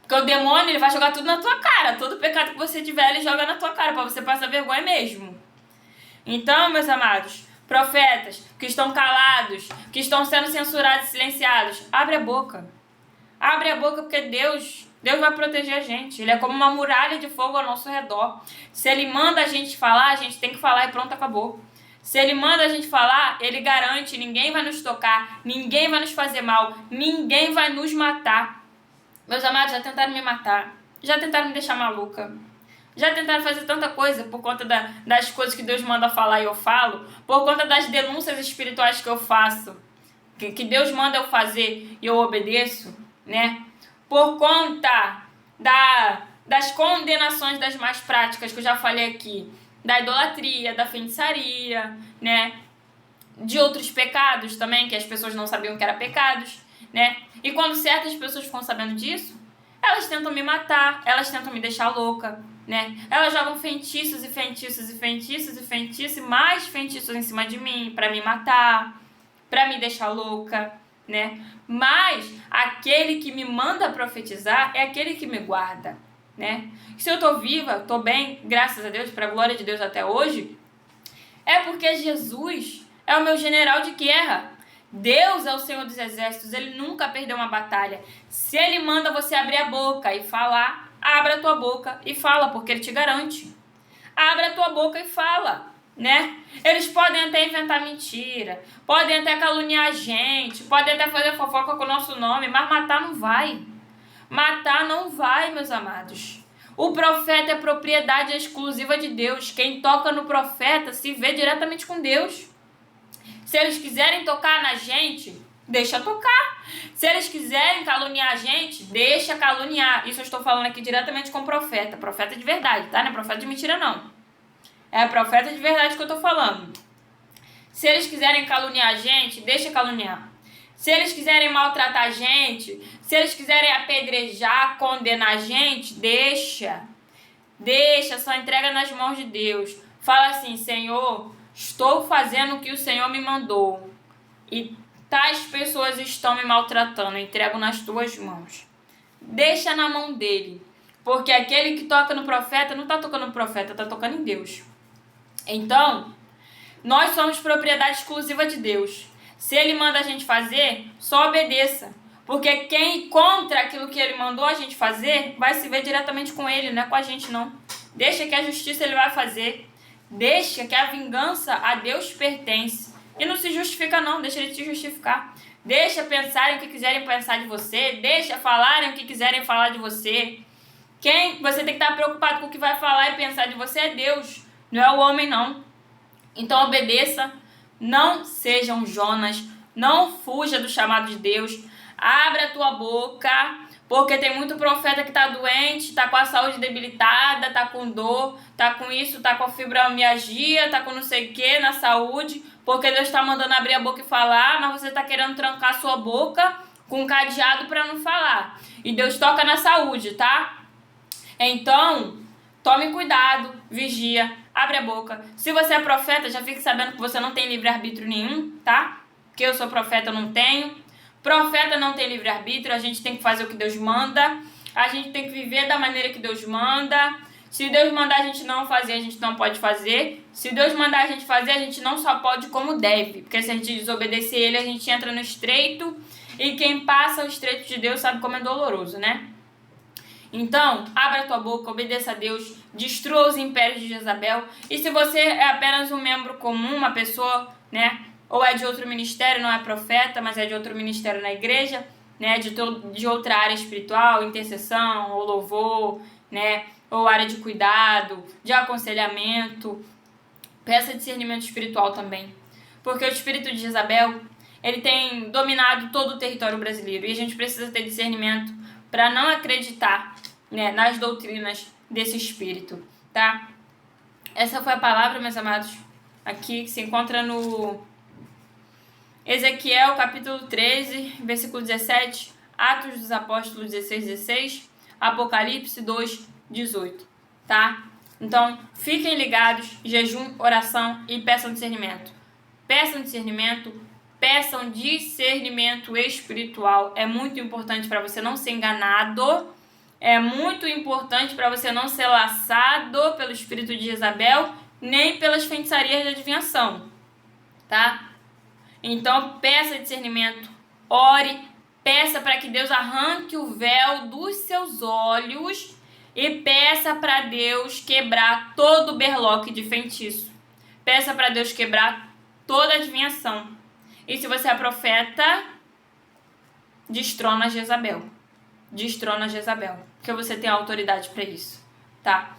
Porque o demônio, ele vai jogar tudo na tua cara. Todo pecado que você tiver, ele joga na tua cara, para você passar vergonha mesmo. Então, meus amados, profetas que estão calados, que estão sendo censurados e silenciados, abre a boca. Abre a boca, porque Deus Deus vai proteger a gente. Ele é como uma muralha de fogo ao nosso redor. Se Ele manda a gente falar, a gente tem que falar e pronto, acabou. Se Ele manda a gente falar, Ele garante, ninguém vai nos tocar, ninguém vai nos fazer mal, ninguém vai nos matar. Meus amados, já tentaram me matar, já tentaram me deixar maluca, já tentaram fazer tanta coisa por conta das coisas que Deus manda falar e eu falo, por conta das denúncias espirituais que eu faço, que Deus manda eu fazer e eu obedeço, né? Por conta das condenações das más práticas que eu já falei aqui, da idolatria, da feitiçaria, né? De outros pecados também, que as pessoas não sabiam que eram pecados, né? E quando certas pessoas ficam sabendo disso, elas tentam me matar, elas tentam me deixar louca, né? Elas jogam feitiços e feitiços e feitiços e feitiços e mais feitiços em cima de mim para me matar, para me deixar louca, né? Mas aquele que me manda profetizar é aquele que me guarda, né? Se eu tô viva, tô bem, graças a Deus, para a glória de Deus até hoje, é porque Jesus é o meu general de guerra. Deus é o Senhor dos Exércitos, Ele nunca perdeu uma batalha. Se Ele manda você abrir a boca e falar, abra a tua boca e fala, porque Ele te garante. Abra a tua boca e fala, né? Eles podem até inventar mentira, podem até caluniar a gente, podem até fazer fofoca com o nosso nome, mas matar não vai. Matar não vai, meus amados. O profeta é propriedade exclusiva de Deus. Quem toca no profeta se vê diretamente com Deus. Se eles quiserem tocar na gente, deixa tocar. Se eles quiserem caluniar a gente, deixa caluniar. Isso eu estou falando aqui diretamente com o profeta. Profeta de verdade, tá? Não é profeta de mentira, não. É profeta de verdade que eu estou falando. Se eles quiserem caluniar a gente, deixa caluniar. Se eles quiserem maltratar a gente, se eles quiserem apedrejar, condenar a gente, deixa. Deixa, só entrega nas mãos de Deus. Fala assim, Senhor, estou fazendo o que o Senhor me mandou. E tais pessoas estão me maltratando, entrego nas tuas mãos. Deixa na mão dele. Porque aquele que toca no profeta não está tocando no profeta, está tocando em Deus. Então, nós somos propriedade exclusiva de Deus. Se Ele manda a gente fazer, só obedeça. Porque quem contra aquilo que Ele mandou a gente fazer, vai se ver diretamente com Ele, não é com a gente não. Deixa que a justiça Ele vai fazer. Deixa que a vingança a Deus pertence. E não se justifica não, deixa Ele te justificar. Deixa pensarem o que quiserem pensar de você. Deixa falarem o que quiserem falar de você. Quem você tem que estar preocupado com o que vai falar e pensar de você é Deus. Não é o homem não. Então obedeça. Não seja um Jonas, não fuja do chamado de Deus, abra a tua boca, porque tem muito profeta que está doente, está com a saúde debilitada, está com dor, está com isso, está com a fibromialgia, está com não sei o que na saúde, porque Deus está mandando abrir a boca e falar, mas você está querendo trancar a sua boca com um cadeado para não falar. E Deus toca na saúde, tá? Então, tome cuidado, vigia. Abre a boca. Se você é profeta, já fique sabendo que você não tem livre-arbítrio nenhum, tá? Porque eu sou profeta, eu não tenho. Profeta não tem livre-arbítrio, a gente tem que fazer o que Deus manda. A gente tem que viver da maneira que Deus manda. Se Deus mandar a gente não fazer, a gente não pode fazer. Se Deus mandar a gente fazer, a gente não só pode como deve. Porque se a gente desobedecer Ele, a gente entra no estreito. E quem passa o estreito de Deus sabe como é doloroso, né? Então, abra a tua boca, obedeça a Deus, destrua os impérios de Jezabel. E se você é apenas um membro comum, uma pessoa, né, ou é de outro ministério, não é profeta, mas é de outro ministério na igreja, né, de outra área espiritual, intercessão, ou louvor, né, ou área de cuidado, de aconselhamento, peça discernimento espiritual também. Porque o espírito de Jezabel, ele tem dominado todo o território brasileiro e a gente precisa ter discernimento para não acreditar, né, nas doutrinas desse espírito, tá? Essa foi a palavra, meus amados, aqui que se encontra no Ezequiel, capítulo 13, versículo 17, Atos dos Apóstolos 16, Apocalipse 2, 18, tá? Então, fiquem ligados, jejum, oração e peçam discernimento. Peçam discernimento, peçam discernimento espiritual. É muito importante para você não ser enganado. É muito importante para você não ser laçado pelo espírito de Jezabel, nem pelas feitiçarias de adivinhação, tá? Então, peça discernimento, ore, Peça para que Deus arranque o véu dos seus olhos e peça para Deus quebrar todo o berloque de feitiço. Peça para Deus quebrar toda adivinhação. E se você é profeta, destrona Jezabel. Destrona Jezabel. Porque você tem autoridade para isso, tá?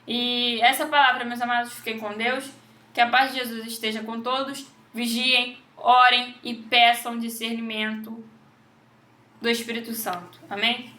E essa palavra, meus amados, fiquem com Deus. Que a paz de Jesus esteja com todos. Vigiem, orem e peçam discernimento do Espírito Santo. Amém?